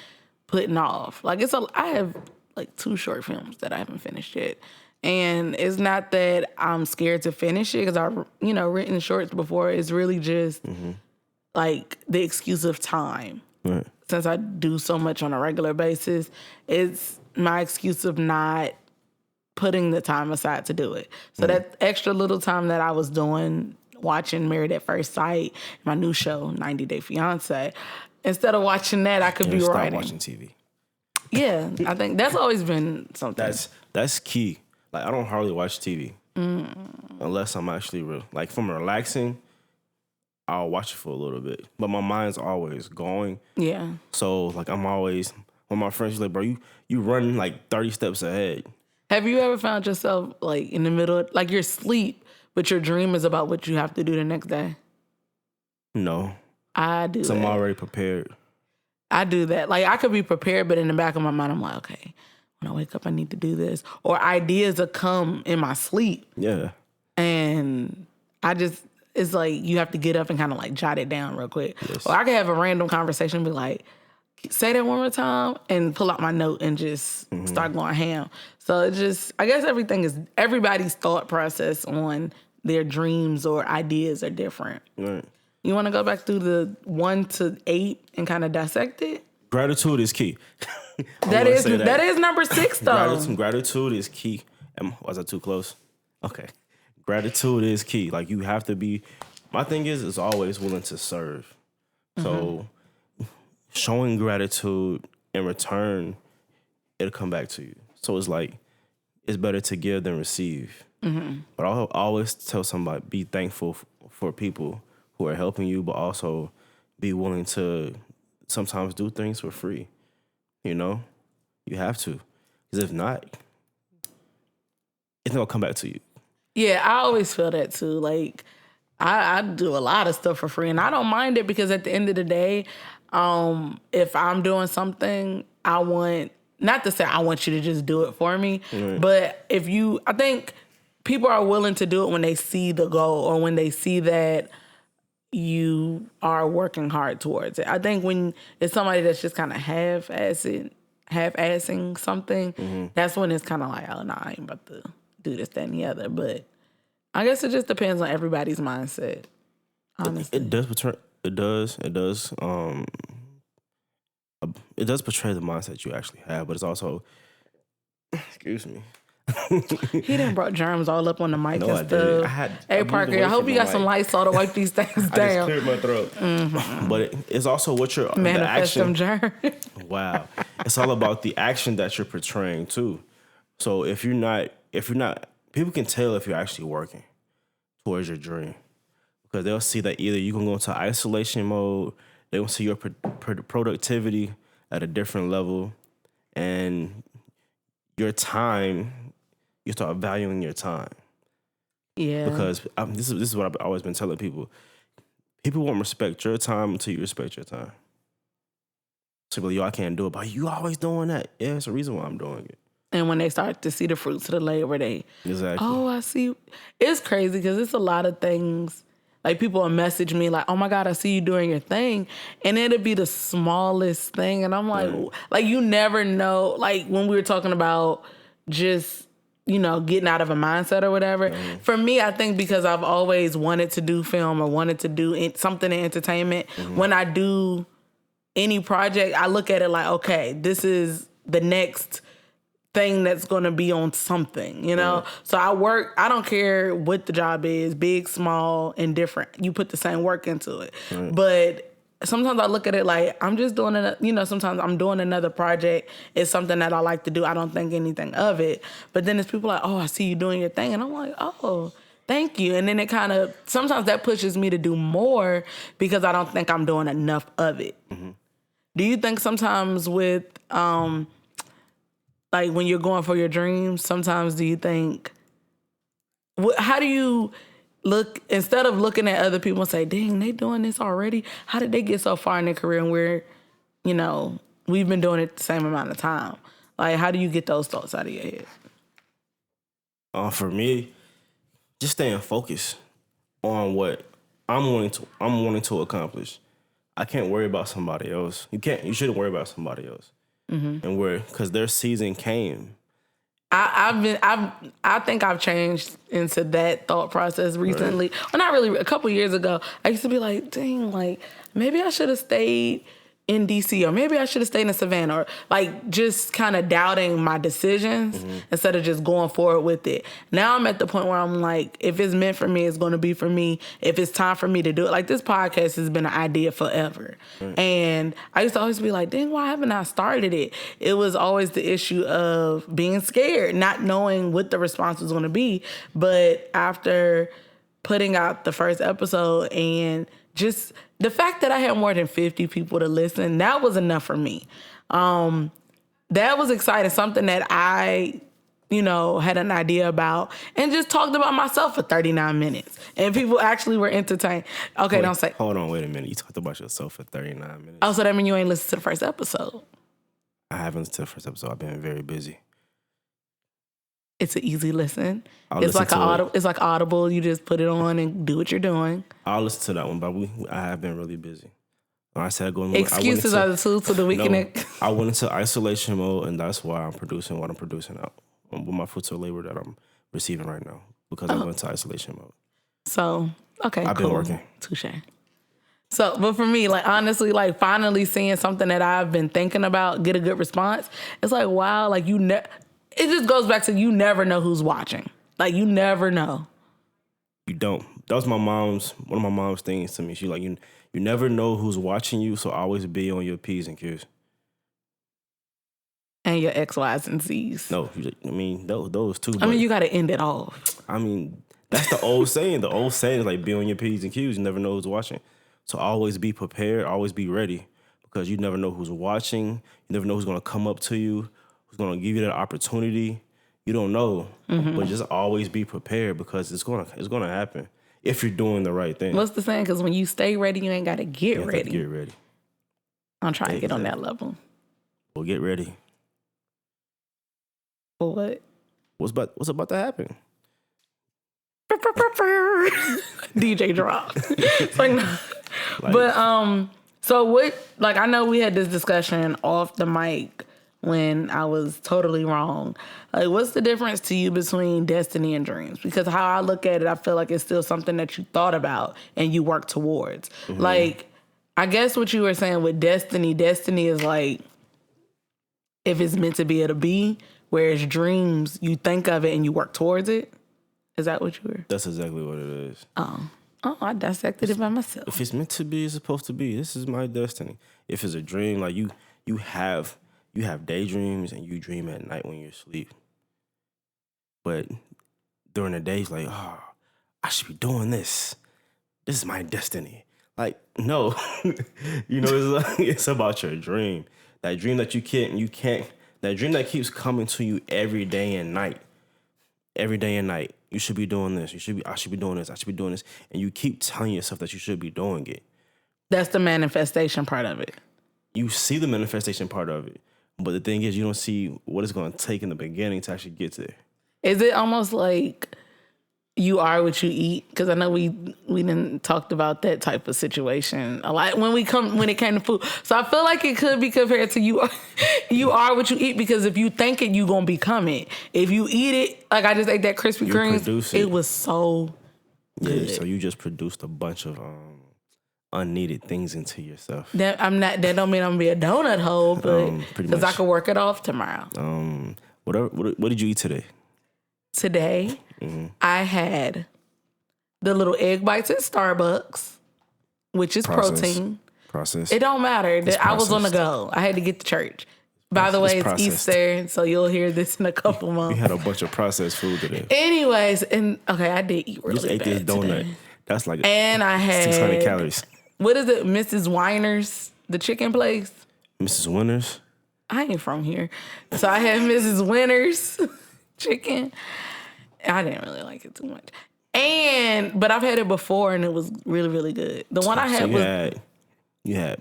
putting off. Like I have like 2 short films that I haven't finished yet. And it's not that I'm scared to finish it because I've, written shorts before. It's really just like the excuse of time. Right. Since I do so much on a regular basis, it's my excuse of not putting the time aside to do it. So that extra little time that I was doing, watching Married at First Sight, my new show, 90 Day Fiance, instead of watching that, I could be Stop writing. watching TV. Yeah, I think that's always been something. That's key. Like I don't hardly watch TV unless I'm actually real. Like from relaxing, I'll watch it for a little bit, but my mind's always going. Yeah. So like I'm always when my friends are like, bro, you run like 30 steps ahead. Have you ever found yourself like in the middle, like you're asleep, but your dream is about what you have to do the next day? No, I do. So I'm that. already prepared. I do that. Like I could be prepared, but in the back of my mind, I'm like, okay, when I wake up, I need to do this. Or ideas will come in my sleep. Yeah. And it's like you have to get up and kind of like jot it down real quick. Yes. Or I could have a random conversation and be like, say that one more time and pull out my note and just start going ham. So I guess everybody's thought process on their dreams or ideas are different. Right. You want to go back through the 1 to 8 and kind of dissect it? Gratitude is key. that is number 6 though. Gratitude is key. Was I too close? Okay. Gratitude is key. Like you have to be. My thing is always willing to serve. So showing gratitude in return, it'll come back to you. So it's like it's better to give than receive. But I'll always tell somebody be thankful for people who are helping you, but also be willing to sometimes do things for free. You have to. Because if not, it's not going to come back to you. Yeah, I always feel that too. Like, I do a lot of stuff for free, and I don't mind it because at the end of the day, if I'm doing something, not to say I want you to just do it for me, but I think people are willing to do it when they see the goal or when they see that you are working hard towards it. I think when it's somebody that's just kind of half-assing something, that's when it's kind of like, oh, no, I ain't about to do this, that, and the other. But I guess it just depends on everybody's mindset, honestly. It does portray the mindset you actually have, but it's also, excuse me. He done brought germs all up on the mic No, and stuff. Hey, Parker, I hope you got some Lysol to wipe these things I just down. cleared my throat. But it's also what you're Manifest the them action. germs. Wow, it's all about the action that you're portraying too. So if you're not, people can tell if you're actually working towards your dream because they'll see that either you can go into isolation mode, they will see your productivity at a different level, and your time. You start valuing your time. Yeah. Because this is what I've always been telling people. People won't respect your time until you respect your time. So, yo, I can't do it, but you always doing that. Yeah, it's the reason why I'm doing it. And when they start to see the fruits of the labor, Exactly. Oh, I see. It's crazy because it's a lot of things. Like people will message me like, oh my God, I see you doing your thing. And it'll be the smallest thing. And I'm like, like you never know. Like when we were talking about just, getting out of a mindset or whatever. For me, I think because I've always wanted to do film or wanted to do something in entertainment, when I do any project, I look at it like, okay, this is the next thing that's going to be on something, So I don't care what the job is, big, small, indifferent. You put the same work into it. But sometimes I look at it like I'm just doing it, sometimes I'm doing another project. It's something that I like to do. I don't think anything of it. But then it's people like, oh, I see you doing your thing. And I'm like, oh, thank you. And then it kind of, sometimes that pushes me to do more because I don't think I'm doing enough of it. Do you think sometimes with, like when you're going for your dreams, sometimes do you think, how do you look, instead of looking at other people and say, dang, they doing this already? How did they get so far in their career and we're, we've been doing it the same amount of time? Like, how do you get those thoughts out of your head? For me, just staying focused on what I'm wanting to accomplish. I can't worry about somebody else. You shouldn't worry about somebody else. And because their season came. I think I've changed into that thought process recently. Right. Well, not really. A couple years ago, I used to be like, dang, like maybe I should have stayed in DC, or maybe I should have stayed in Savannah, or like just kind of doubting my decisions instead of just going forward with it. Now I'm at the point where I'm like, if it's meant for me, it's going to be for me. If it's time for me to do it, like this podcast has been an idea forever. And I used to always be like, dang, why haven't I started it? It was always the issue of being scared, not knowing what the response was going to be. But after putting out the first episode and just the fact that I had more than 50 people to listen, that was enough for me. That was exciting, something that I, had an idea about and just talked about myself for 39 minutes. And people actually were entertained. Okay, don't say. Hold on, wait a minute. You talked about yourself for 39 minutes. Oh, so that means you ain't listened to the first episode? I haven't listened to the first episode. I've been very busy. It's an easy listen. It's like Audible. You just put it on and do what you're doing. I'll listen to that one, but I have been really busy. When I said going, excuses are the tools to the weekend. I went into isolation mode, and that's why I'm producing what I'm producing out with my foot labor that I'm receiving right now, because I went into isolation mode. So okay, I've been working. Touche. So, but for me, like honestly, like finally seeing something that I've been thinking about get a good response, it's like wow, like it just goes back to you never know who's watching. Like you never know. You don't. That was one of my mom's things to me. She like you never know who's watching you, so always be on your P's and Q's. And your X, Y's, and Z's. No, those two. I mean, you got to end it off. I mean, that's the old saying. The old saying is like be on your P's and Q's. You never know who's watching. So always be prepared. Always be ready, because you never know who's watching. You never know who's going to come up to you, who's going to give you that opportunity. You don't know, but just always be prepared, because it's gonna happen if you're doing the right thing. What's the saying? Because when you stay ready, you ain't got to get ready. Get ready. I'm trying to get on that level. Well, get ready. For what? What's about to happen? DJ drop. It's like, no. But so what? Like I know we had this discussion off the mic when I was totally wrong. Like, what's the difference to you between destiny and dreams? Because how I look at it, I feel like it's still something that you thought about and you work towards. Like, I guess what you were saying with destiny is like, if it's meant to be, it'll be. Whereas dreams, you think of it and you work towards it. Is that what you were? That's exactly what it is. Oh, I dissected it by myself. If it's meant to be, it's supposed to be. This is my destiny. If it's a dream, like you have daydreams and you dream at night when you're asleep. But during the day, it's like, oh, I should be doing this. This is my destiny. Like, no. It's about your dream. That dream that you can't, that dream that keeps coming to you every day and night. Every day and night. You should be doing this. I should be doing this. I should be doing this. And you keep telling yourself that you should be doing it. That's the manifestation part of it. You see the manifestation part of it. But the thing is, you don't see what it's going to take in the beginning to actually get there. Is it almost like you are what you eat? Because I know we didn't talked about that type of situation a lot when it came to food. So I feel like it could be compared to you are what you eat, because if you think it, you gonna become it. If you eat it, like I just ate that Krispy Kreme, it was so good. Yeah, so you just produced a bunch of unneeded things into yourself. That don't mean I'm gonna be a donut hole, but because I could work it off tomorrow. What did you eat today? Today, I had the little egg bites at Starbucks, which is protein. Process. It don't matter. I was on the go. I had to get to church. By the way, it's Easter, so you'll hear this in a couple months. You had a bunch of processed food today. Anyways, I did eat really bad. You just ate this donut. Today. That's like and I had 600 calories. What is it, Mrs. Weiner's, the chicken place? Mrs. Winters? I ain't from here. So I had Mrs. Winters chicken. I didn't really like it too much. But I've had it before and it was really, really good. The one I had you had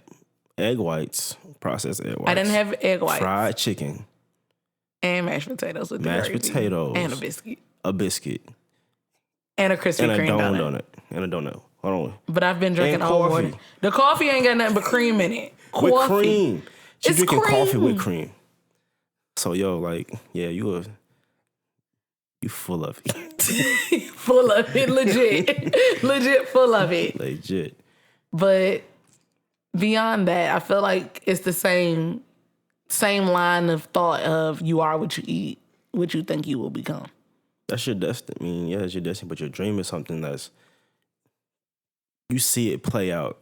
egg whites, processed egg whites. I didn't have egg whites. Fried chicken. And mashed potatoes with mashed potatoes. And a biscuit. a biscuit, And a Krispy and a Kreme donut. donut. And a donut. Hold on. But I've been drinking And all coffee. water. The coffee ain't got nothing but cream in it. With Coffee. cream. She's It's drinking coffee cream. with cream. So, yo, like, yeah, you full of it. Full of it, legit. Legit full of it. Legit. But beyond that, I feel like it's the same line of thought of you are what you eat, what you think you will become. That's your destiny. I mean, yeah, it's your destiny, but your dream is something that's, you see it play out.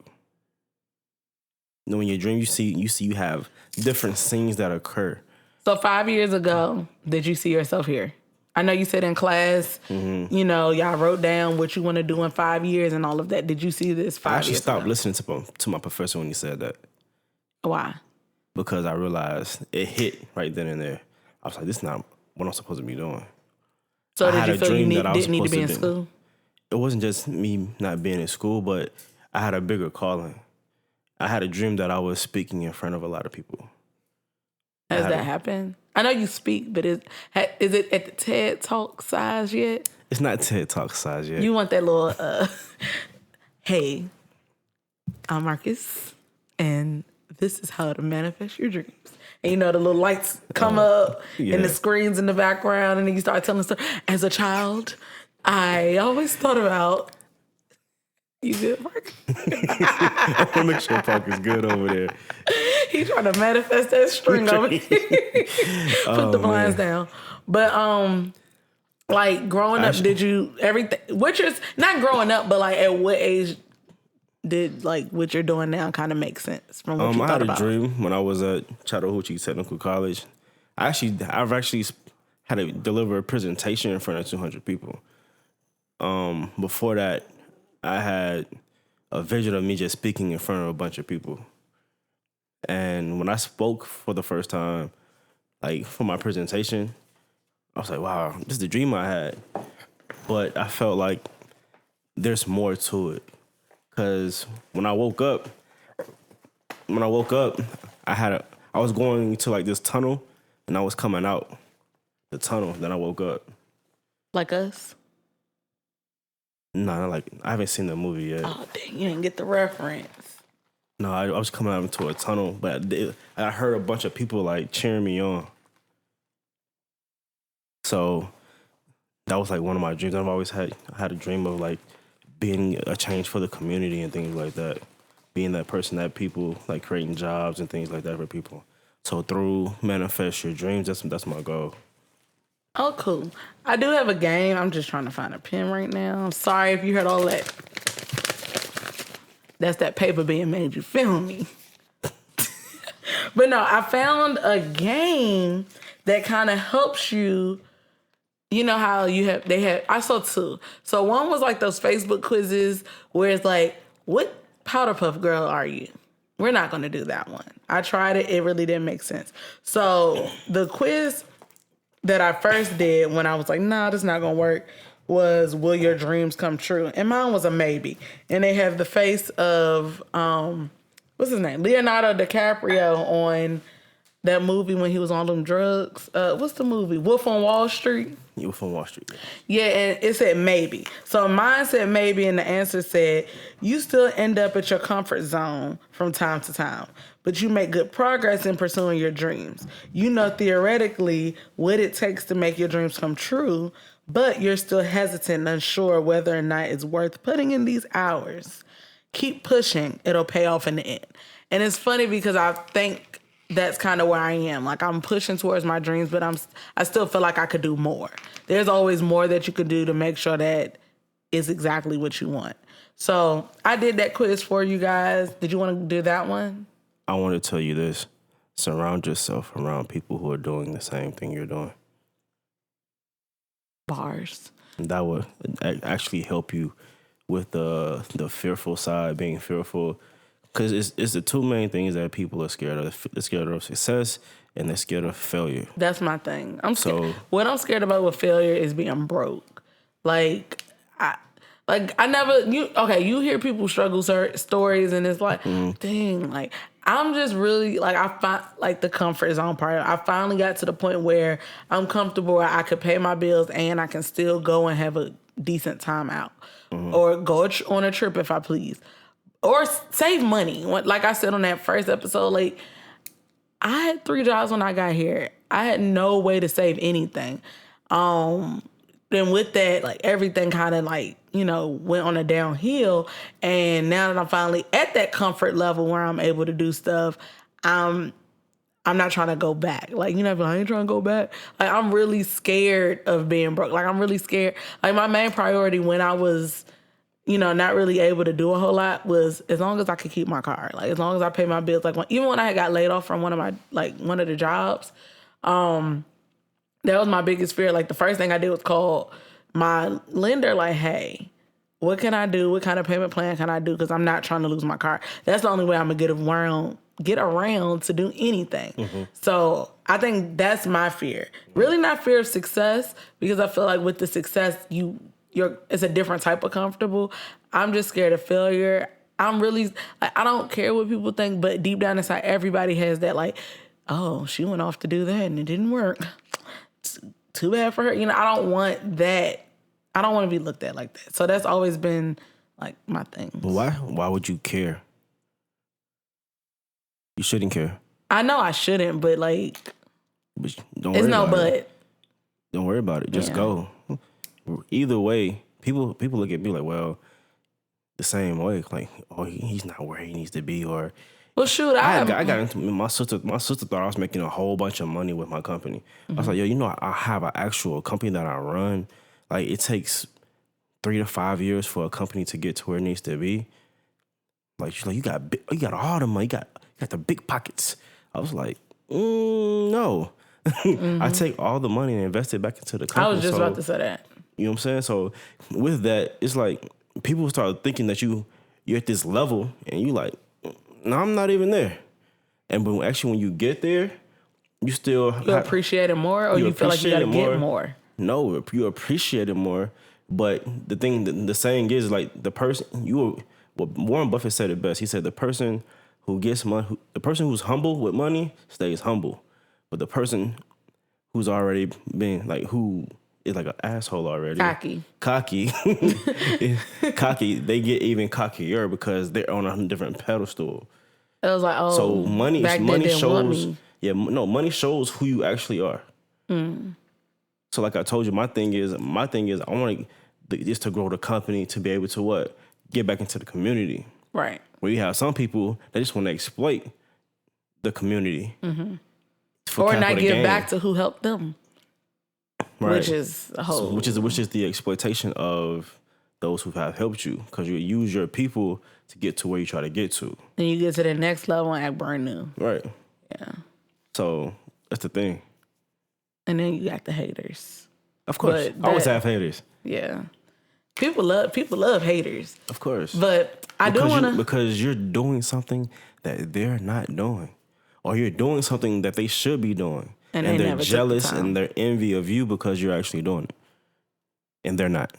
You know, when you dream, you see you have different scenes that occur. So 5 years ago, did you see yourself here? I know you said in class, you know, y'all wrote down what you want to do in 5 years and all of that. Did you see this 5 I years actually stopped ago? listening to my professor when he said that, Why? because I realized it hit right then and there. I was like, this is not what I'm supposed to be doing. So I did had you a feel you dream that I was didn't need to be in supposed to do. school? It wasn't just me not being in school, but I had a bigger calling. I had a dream that I was speaking in front of a lot of people. Has that happened? I know you speak, but is it at the TED Talk size yet? It's not TED Talk size yet. You want that little, hey, I'm Marcus, and this is how to manifest your dreams. And you know, the little lights come up and yeah. the screens in the background, and then you start telling stuff. As a child, I always thought about, you good, Mark? I want to make sure Park is good over there. He trying to manifest that string over here. Put the blinds down. But like growing up, did you everything? Which is not growing up, but like at what age did like what you're doing now kind of make sense from what you I thought had a about? dream when I was at Chattahoochee Technical College. I've actually had to deliver a presentation in front of 200 people. Before that, I had a vision of me just speaking in front of a bunch of people. And when I spoke for the first time, like for my presentation, I was like, wow, this is the dream I had. But I felt like there's more to it. Because when I woke up, I was going to like this tunnel and I was coming out the tunnel. Then I woke up. Like us? No, I haven't seen the movie yet. Oh dang, you didn't get the reference. No, I was coming out into a tunnel, but I heard a bunch of people like cheering me on. So that was like one of my dreams. I've always had a dream of like being a change for the community and things like that. Being that person that people like creating jobs and things like that for people. So through manifest your dreams, that's my goal. Oh, cool. I do have a game. I'm just trying to find a pen right now. I'm sorry if you heard all that. That's that paper being made. You feel me? But no, I found a game that kind of helps you. You know how I saw two. So one was like those Facebook quizzes where it's like, what powder puff girl are you? We're not going to do that one. I tried it. It really didn't make sense. So the quiz that I first did when I was like, nah, this is not going to work, was will your dreams come true? And mine was a maybe. And they have the face of, what's his name? Leonardo DiCaprio on that movie when he was on them drugs. What's the movie? Wolf on Wall Street? You were from Wall Street. Yeah, and it said maybe. So mine said maybe, and the answer said, you still end up at your comfort zone from time to time, but you make good progress in pursuing your dreams. You know theoretically what it takes to make your dreams come true, but you're still hesitant and unsure whether or not it's worth putting in these hours. Keep pushing. It'll pay off in the end. And it's funny because I think that's kind of where I am. Like I'm pushing towards my dreams, but I still feel like I could do more. There's always more that you could do to make sure that it's exactly what you want. So I did that quiz for you guys. Did you want to do that one? I want to tell you this. Surround yourself around people who are doing the same thing you're doing. Bars. That would actually help you with the fearful side, being fearful. Because it's the two main things that people are scared of. They're scared of success and they're scared of failure. That's my thing. I'm scared. What I'm scared about with failure is being broke. You hear people struggle stories and it's like, dang, like I'm just really like I find like the comfort zone part. I finally got to the point where I'm comfortable where I could pay my bills and I can still go and have a decent time out, or go on a trip if I please, or save money. Like I said on that first episode, like I had 3 jobs when I got here. I had no way to save anything. Then with that, like everything kind of like, went on a downhill. And now that I'm finally at that comfort level where I'm able to do stuff, I'm not trying to go back. Like, I ain't trying to go back. Like, I'm really scared of being broke. Like, I'm really scared. Like, my main priority when I was, not really able to do a whole lot was as long as I could keep my car. Like, as long as I pay my bills. Like, even when I got laid off from one of the jobs, that was my biggest fear. Like, the first thing I did was call my lender, like, hey, what can I do? What kind of payment plan can I do? Because I'm not trying to lose my car. That's the only way I'm going to get around to do anything. So I think that's my fear. Really not fear of success, because I feel like with the success, it's a different type of comfortable. I'm just scared of failure. I'm really, I don't care what people think, but deep down inside, everybody has that, like, oh, she went off to do that and it didn't work. Too bad for her. I don't want that. I don't want to be looked at like that. So that's always been like my thing. But why? Why would you care? You shouldn't care. I know I shouldn't, but like, don't worry about it. But. Don't worry about it. Just go. Either way, people look at me like, well, the same way. Like, oh, he's not where he needs to be, or. Well, shoot, I got into my sister. My sister thought I was making a whole bunch of money with my company. I was like, yo, I have an actual company that I run. Like, it takes 3 to 5 years for a company to get to where it needs to be. Like, she's like, you got all the money, you got the big pockets. I was like, no. I take all the money and invest it back into the company. I was just about to say that. You know what I'm saying? So with that, it's like people start thinking that you're at this level, and you like, no, I'm not even there. And when you get there, you still appreciate it more, or you feel like you gotta get more. No, you appreciate it more. But the saying is, like, the person Warren Buffett said it best. He said the person who gets money, the person who's humble with money stays humble, but the person who's already been like who is like an asshole already, cocky, they get even cockier because they're on a different pedestal. It was like, oh, so money shows. Money shows who you actually are. So like I told you, my thing is I want just to grow the company to be able to what? Get back into the community. Right. Where you have some people that just want to exploit the community. Or not give back to who helped them. Right. Which is a whole... which is the exploitation of those who have helped you, because you use your people to get to where you try to get to. And you get to the next level and act brand new. Right. Yeah. So that's the thing. And then you got the haters. Of course. Always have haters. Yeah. People love haters. Of course. But I do want to... Because you're doing something that they're not doing. Or you're doing something that they should be doing. And they're jealous and they're envy of you because you're actually doing it. And they're not.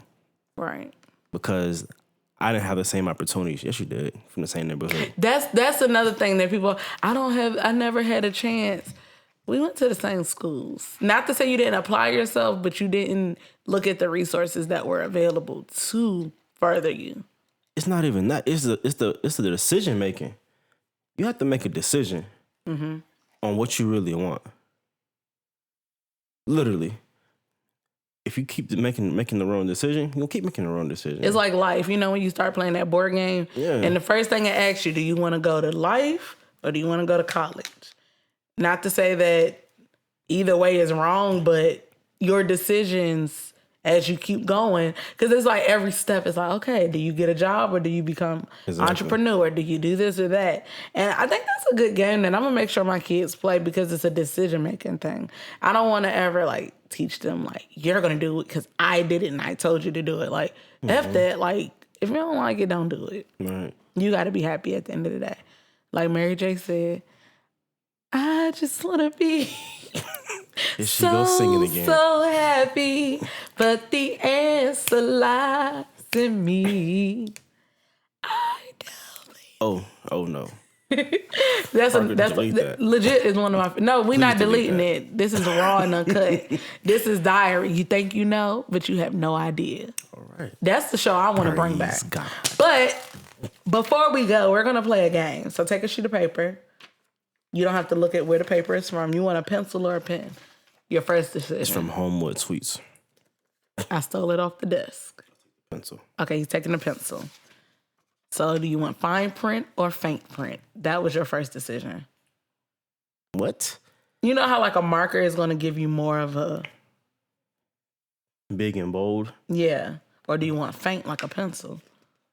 Right. Because I didn't have the same opportunities. Yes, you did. From the same neighborhood. That's another thing that people... I never had a chance. We went to the same schools. Not to say you didn't apply yourself, but you didn't look at the resources that were available to further you. It's not even that. It's the decision making. You have to make a decision on what you really want. Literally. If you keep making the wrong decision, you'll keep making the wrong decision. It's like life. When you start playing that board game, and the first thing it asks you, do you want to go to life or do you want to go to college? Not to say that either way is wrong, but your decisions as you keep going, because it's like every step is like, okay, do you get a job or do you become entrepreneur? Do you do this or that? And I think that's a good game that I'm going to make sure my kids play, because it's a decision-making thing. I don't want to ever like teach them like, you're going to do it because I did it and I told you to do it. Like, F that. Like, if you don't like it, don't do it. Right. You got to be happy at the end of the day. Like Mary J said, I just want to be so happy, but the answer lies in me. I don't. Oh no. That's Parker, delete that. legit is one of my. No, we're not delete deleting that. it. This is raw and uncut. This is diary. You think you know, but you have no idea. All right. That's the show I want to bring back. Praise God. But before we go, we're gonna play a game. So take a sheet of paper. You don't have to look at where the paper is from. You want a pencil or a pen? Your first decision. It's from Homewood Sweets. I stole it off the desk. Pencil. Okay, you're taking a pencil. So do you want fine print or faint print? That was your first decision. What? You know how like a marker is going to give you more of a... Big and bold. Yeah. Or do you want faint like a pencil?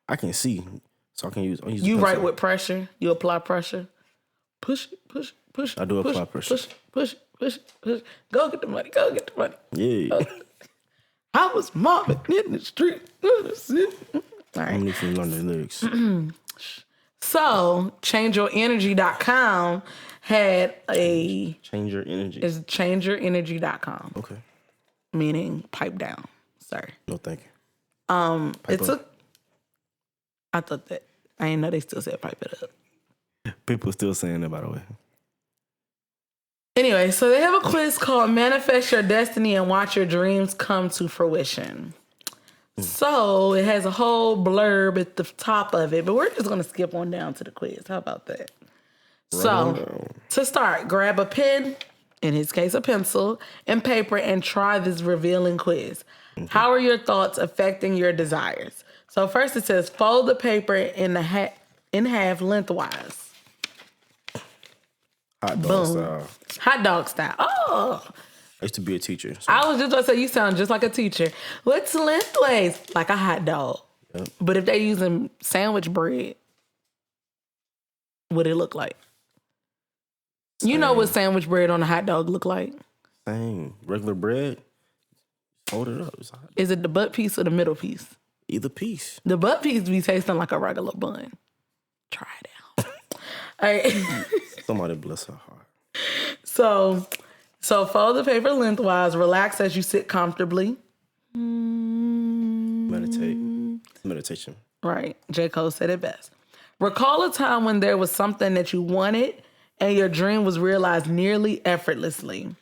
I can see, so I can use. I'll use You the write pencil. with pressure. You apply pressure. Push it, push it, push it. I do push apply it, pressure. Push it, push it, push it, push it. Go get the money. Go get the money. Yeah. I was mobbing in the street. All right. I'm need to learn the lyrics. So, ChangeYourEnergy.com had a... Change your energy. Is ChangeYourEnergy.com, Okay. meaning pipe down, sir. No, thank you. It up. took... I thought that... I didn't know they still said pipe it up. People still saying that, by the way. Anyway, so they have a quiz called Manifest Your Destiny and Watch Your Dreams Come to Fruition. So it has a whole blurb at the top of it, but we're just going to skip on down to the quiz. How about that? So to start, grab a pen, in his case a pencil, and paper and try this revealing quiz. How are your thoughts affecting your desires? So first it says, fold the paper in half lengthwise. Hot dog Boom. style. Hot dog style. Oh, I used to be a teacher. So. I was just going to say, you sound just like a teacher. What's lengthways? Like a hot dog. Yep. But if they using sandwich bread, what it look like? You know what sandwich bread on a hot dog look like? Same. Regular bread. Fold it up. It's hot. Is it the butt piece or the middle piece? Either piece. The butt piece be tasting like a regular bun. Try it out. All right. Somebody bless her heart. So fold the paper lengthwise. Relax as you sit comfortably. Meditate. Meditation. Right. J. Cole said it best. Recall a time when there was something that you wanted and your dream was realized nearly effortlessly.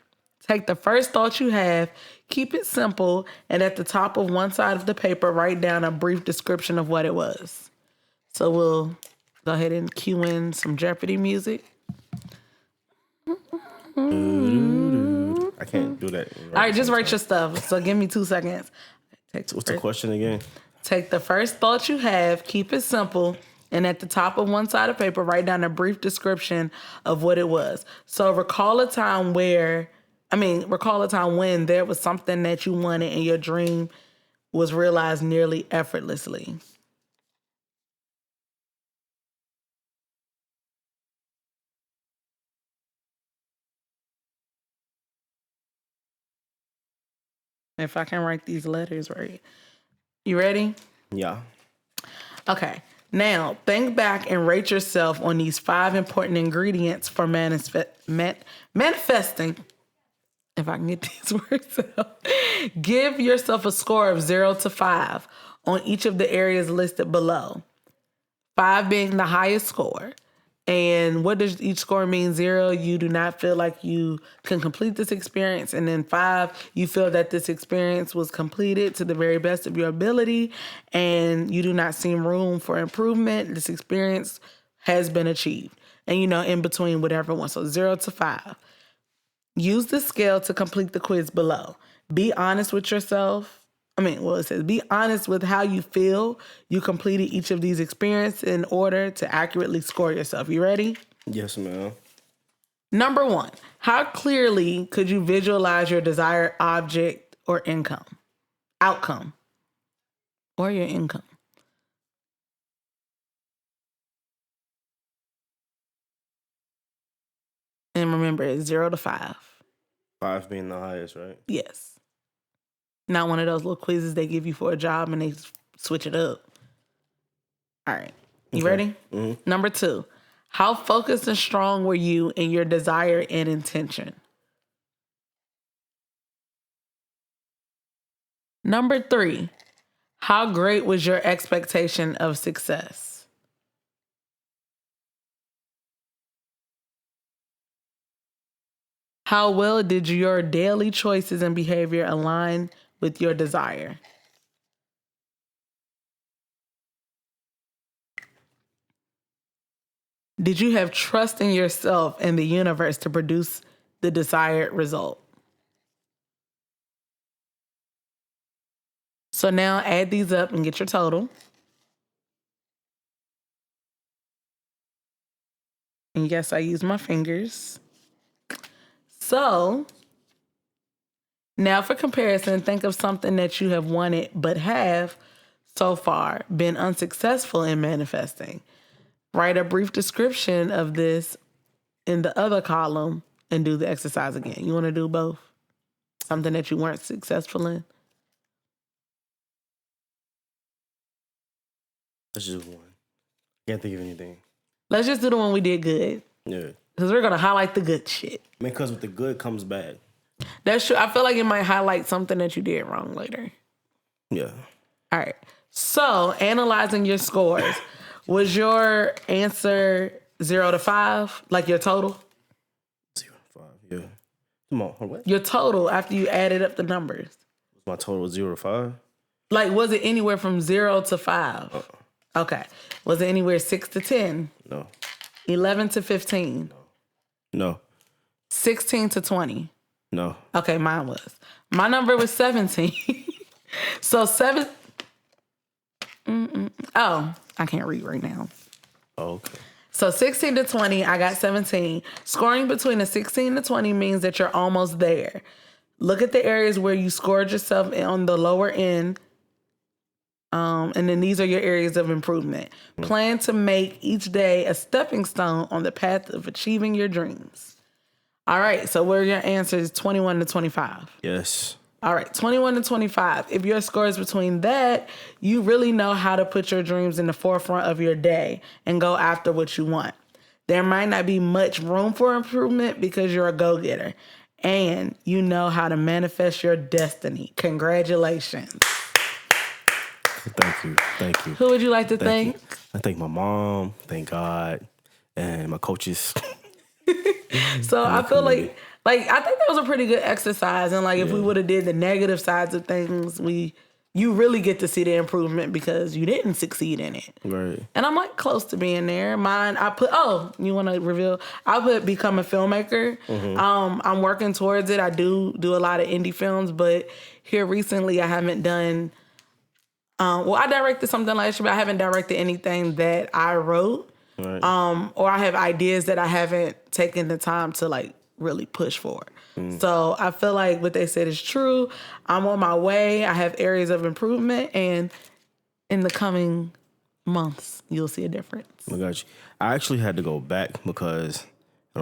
Take the first thought you have, keep it simple, and at the top of one side of the paper, write down a brief description of what it was. So we'll go ahead and cue in some Jeopardy music. I can't do that. All right, just write your stuff. So give me 2 seconds. What's the question again? Take the first thought you have, keep it simple, and at the top of one side of paper, write down a brief description of what it was. So recall a time when there was something that you wanted and your dream was realized nearly effortlessly. If I can write these letters right. You ready? Yeah. Okay. Now, think back and rate yourself on these 5 important ingredients for manifesting. If I can get these words out. Give yourself a score of 0 to 5 on each of the areas listed below. 5 being the highest score. And what does each score mean? 0, you do not feel like you can complete this experience. And then 5, you feel that this experience was completed to the very best of your ability and you do not see room for improvement. This experience has been achieved. And, in between whatever one. So 0 to 5. Use the scale to complete the quiz below. Be honest with yourself. It says be honest with how you feel you completed each of these experiences in order to accurately score yourself. You ready? Yes, ma'am. Number 1, how clearly could you visualize your desired object or outcome, or your income? And remember, it's 0 to 5. 5 being the highest, right? Yes. Not one of those little quizzes they give you for a job and they switch it up. All right. You ready? Mm-hmm. Number 2, how focused and strong were you in your desire and intention? Number 3, how great was your expectation of success? How well did your daily choices and behavior align with your desire? Did you have trust in yourself and the universe to produce the desired result? So now add these up and get your total. And yes, I use my fingers. So now for comparison, think of something that you have wanted but have so far been unsuccessful in manifesting. Write a brief description of this in the other column and do the exercise again. You want to do both? Something that you weren't successful in? Let's just do one. Can't think of anything. Let's just do the one we did good. Yeah. Because we're going to highlight the good shit. I mean, because with the good comes bad. That's true. I feel like it might highlight something that you did wrong later. Yeah. All right. So, analyzing your scores, was your answer 0 to 5, like your total? 0 to 5, yeah. Come on, what? Your total after you added up the numbers. My total was 0 to 5? Like, was it anywhere from 0 to 5? Okay. Was it anywhere 6 to 10? No. 11 to 15? No. 16 to 20? No. Okay, mine was. My number was 17. So 7... Oh, I can't read right now. Oh, okay. So 16 to 20, I got 17. Scoring between a 16 to 20 means that you're almost there. Look at the areas where you scored yourself on the lower end. And then these are your areas of improvement. Plan to make each day a stepping stone on the path of achieving your dreams. All right, so where are your answers? 21 to 25. Yes. All right, 21 to 25. If your score is between that, you really know how to put your dreams in the forefront of your day and go after what you want. There might not be much room for improvement because you're a go-getter and you know how to manifest your destiny. Congratulations. Thank you. Thank you. Who would you like to thank? I thank my mom, thank God, and my coaches. So I feel like I think that was a pretty good exercise. And if we would have did the negative sides of things, you really get to see the improvement because you didn't succeed in it. Right. And I'm close to being there. Mine, I put, you want to reveal? I put become a filmmaker. I'm working towards it. I do a lot of indie films, but here recently I haven't done, I directed something last year, but I haven't directed anything that I wrote. Right. Or I have ideas that I haven't taken the time to really push for. So I feel like what they said is true. I'm on my way. I have areas of improvement, and in the coming months, you'll see a difference. I got you. I actually had to go back because in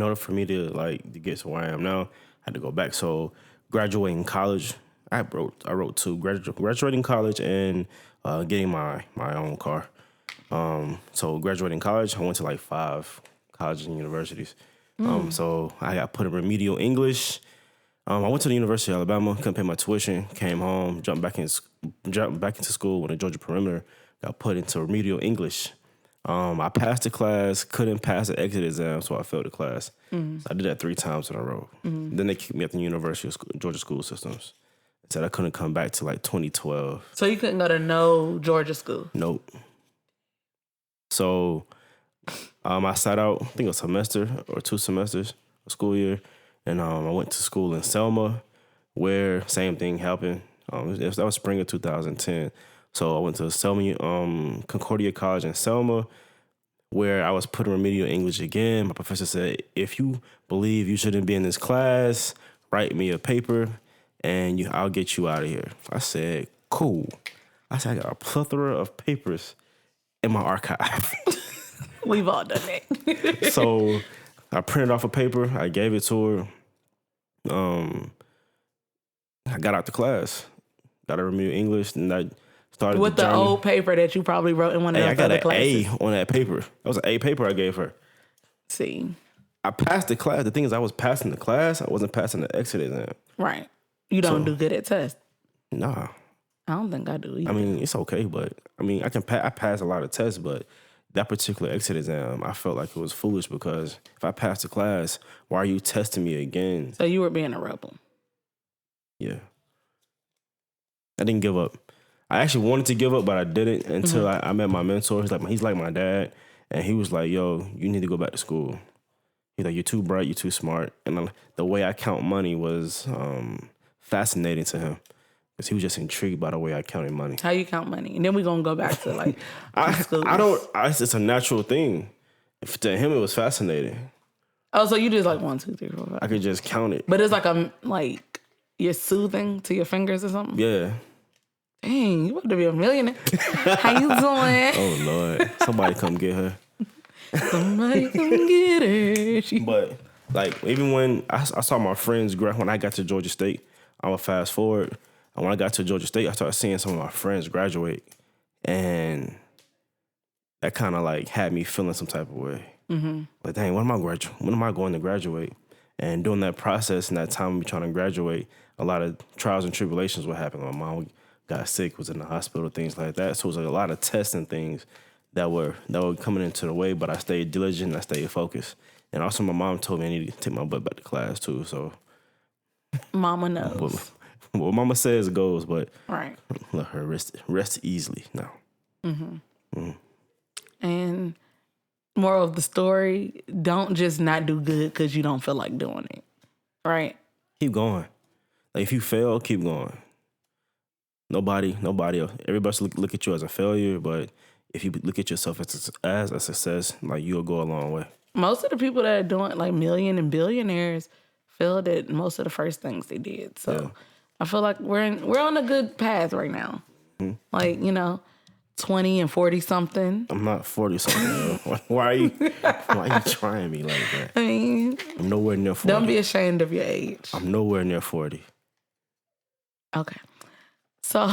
order for me to get to where I am now, I had to go back. So graduating college, I wrote two: graduating college and getting my own car. So graduating college, I went to 5 colleges and universities. So I got put in remedial English. I went to the University of Alabama, couldn't pay my tuition, came home, jumped back into school with a Georgia perimeter, got put into remedial English. I passed the class, couldn't pass the exit exam, so I failed the class. So I did that 3 times in a row. Then they kicked me out the University of Georgia School Systems. Said I couldn't come back to 2012. So you couldn't go to no Georgia school? Nope. So I sat out, I think a semester or 2 semesters, a school year, and I went to school in Selma, where same thing happened. That was spring of 2010. So I went to Selma, Concordia College in Selma, where I was put in remedial English again. My professor said, if you believe you shouldn't be in this class, write me a paper, and I'll get you out of here. I said, cool. I said, I got a plethora of papers in my archive. We've all done that. So I printed off a paper. I gave it to her. I got out the class. Got a remedial English, and I started with the old paper that you probably wrote in one of those other classes. I got an A on that paper. That was an A paper I gave her. See, I passed the class. The thing is, I was passing the class. I wasn't passing the exit exam. Right. You don't do good at tests. Nah. I don't think I do either. I mean, it's okay, but I mean, I pass a lot of tests, but that particular exit exam, I felt like it was foolish because if I passed the class, why are you testing me again? So you were being a rebel. Yeah. I didn't give up. I actually wanted to give up, but I didn't until I met my mentor. He's like my dad. And he was like, yo, you need to go back to school. He's like, you're too bright, you're too smart. And the way I count money was fascinating to him. Because he was just intrigued by the way I counted money. How you count money? And then we're going to go back to like school. It's a natural thing. To him, it was fascinating. Oh, so you just like 1, 2, 3, 4, 5. I could just count it. But it's like you're soothing to your fingers or something? Yeah. Dang, you about to be a millionaire. How you doing? Oh, Lord. Somebody come get her. Somebody come get her. But, like, even when I saw my friends, when I got to Georgia State, I'm going to fast forward. And when I got to Georgia State, I started seeing some of my friends graduate. And that kind of, like, had me feeling some type of way. Mm-hmm. But, dang, when am I going to graduate? And during that process and that time of me trying to graduate, a lot of trials and tribulations were happening. My mom got sick, was in the hospital, things like that. So it was like a lot of tests and things that were coming into the way, but I stayed diligent, I stayed focused. And also my mom told me I needed to take my butt back to class too, so. Mama knows. What mama says goes, but right. Let her rest easily now. And moral of the story, don't just not do good because you don't feel like doing it, right? Keep going. Like if you fail, keep going. Nobody else. Everybody look at you as a failure, but if you look at yourself as a success, like you'll go a long way. Most of the people that are doing like million and billionaires failed at most of the first things they did. So yeah. I feel like we're on a good path right now. Mm-hmm. Like, 20 and 40 something. I'm not 40 something. Why are you trying me like that? I mean, I'm nowhere near 40. Don't be ashamed of your age. I'm nowhere near 40. Okay. So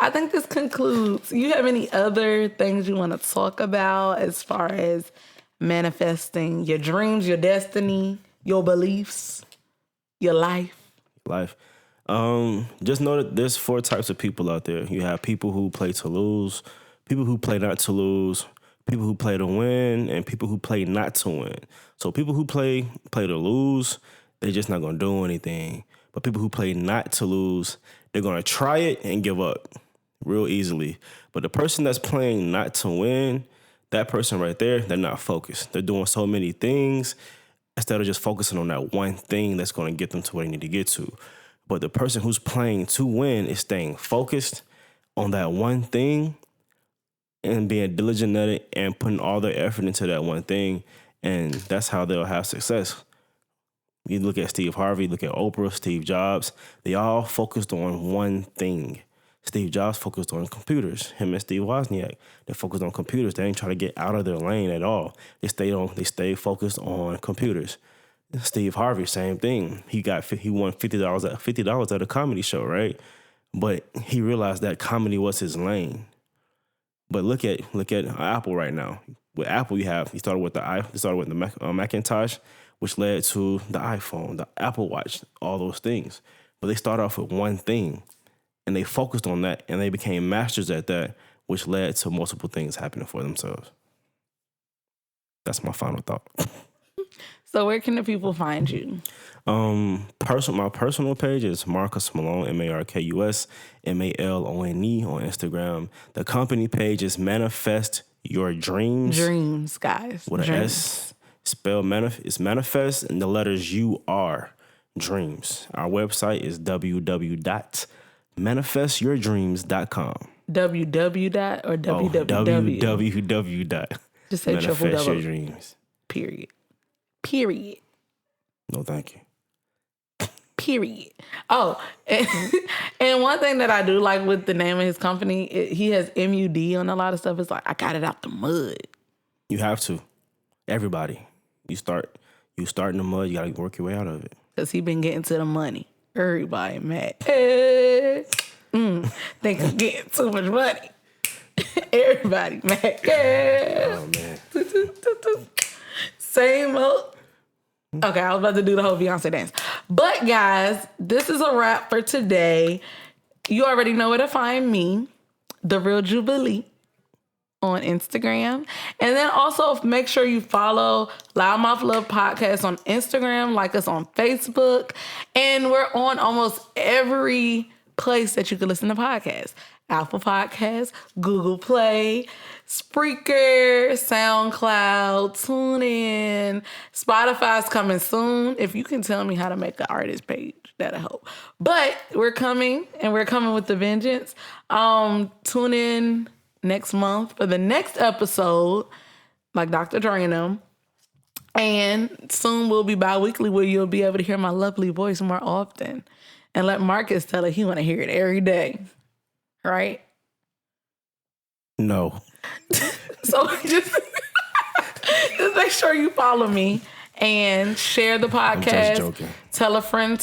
I think this concludes. You have any other things you want to talk about as far as manifesting your dreams, your destiny, your beliefs, your life? Just know that there's 4 types of people out there. You have people who play to lose, people who play not to lose, people who play to win, and people who play not to win. So people who play to lose, they're just not going to do anything. But people who play not to lose, they're going to try it and give up real easily. But the person that's playing not to win, that person right there, they're not focused. They're doing so many things instead of just focusing on that one thing that's going to get them to where they need to get to. But the person who's playing to win is staying focused on that one thing and being diligent at it and putting all their effort into that one thing. And that's how they'll have success. You look at Steve Harvey, look at Oprah, Steve Jobs. They all focused on one thing. Steve Jobs focused on computers. Him and Steve Wozniak, they focused on computers. They ain't try to get out of their lane at all. They stayed focused on computers. Steve Harvey, same thing. He won $50 at a comedy show, right? But he realized that comedy was his lane. But look at Apple right now. With Apple, he started with the Macintosh, which led to the iPhone, the Apple Watch, all those things. But they started off with one thing, and they focused on that, and they became masters at that, which led to multiple things happening for themselves. That's my final thought. So where can the people find you? My personal page is Marcus Malone, Markus Malone on Instagram. The company page is Manifest Your Dreams. Dreams, guys. With an S. Spell it's manifest and the letters UR, dreams. Our website is www.manifestyourdreams.com. www. or www? www. Just say triple Manifest double. Your Dreams. Period. No, thank you. Period. Oh, and one thing that I do like with the name of his company, he has MUD on a lot of stuff. It's like, I got it out the mud. You have to. Everybody. You start in the mud, you got to work your way out of it. Because he been getting to the money. Everybody mad. Think I'm getting too much money. Everybody mad. Oh, man. Same old. Okay, I was about to do the whole Beyonce dance. But guys, this is a wrap for today. You already know where to find me, The Real Jubilee, on Instagram. And then also make sure you follow Loudmouth Love Podcast on Instagram, like us on Facebook. And we're on almost every place that you can listen to podcasts. Apple Podcasts, Google Play, Spreaker, SoundCloud, TuneIn, Spotify's coming soon. If you can tell me how to make an artist page, that'll help. But we're coming, and we're coming with the vengeance. Tune in next month for the next episode, like Dr. Dre and them. And soon we'll be bi-weekly where you'll be able to hear my lovely voice more often. And let Marcus tell her he want to hear it every day. Right? No. So just make sure you follow me and share the podcast. I'm just joking. Tell a friend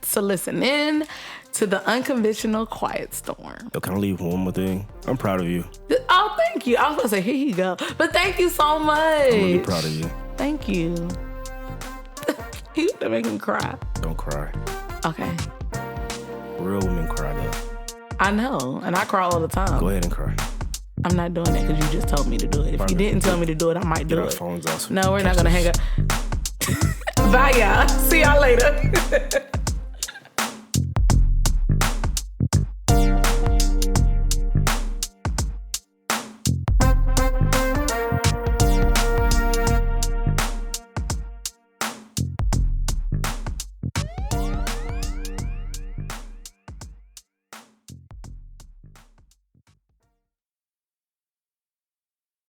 to listen in to the Unconventional Quiet Storm. Yo, can I leave one more thing? I'm proud of you. Oh, thank you. I was going to say, here you go. But thank you so much. I'm really proud of you. Thank you. You to make him cry. Don't cry. Okay. Real women cry though. I know, and I cry all the time. Go ahead and cry. I'm not doing it because you just told me to do it. If you didn't tell me to do it, I might do Get our it. phones out. No, we're not going to hang up. Bye, y'all. See y'all later.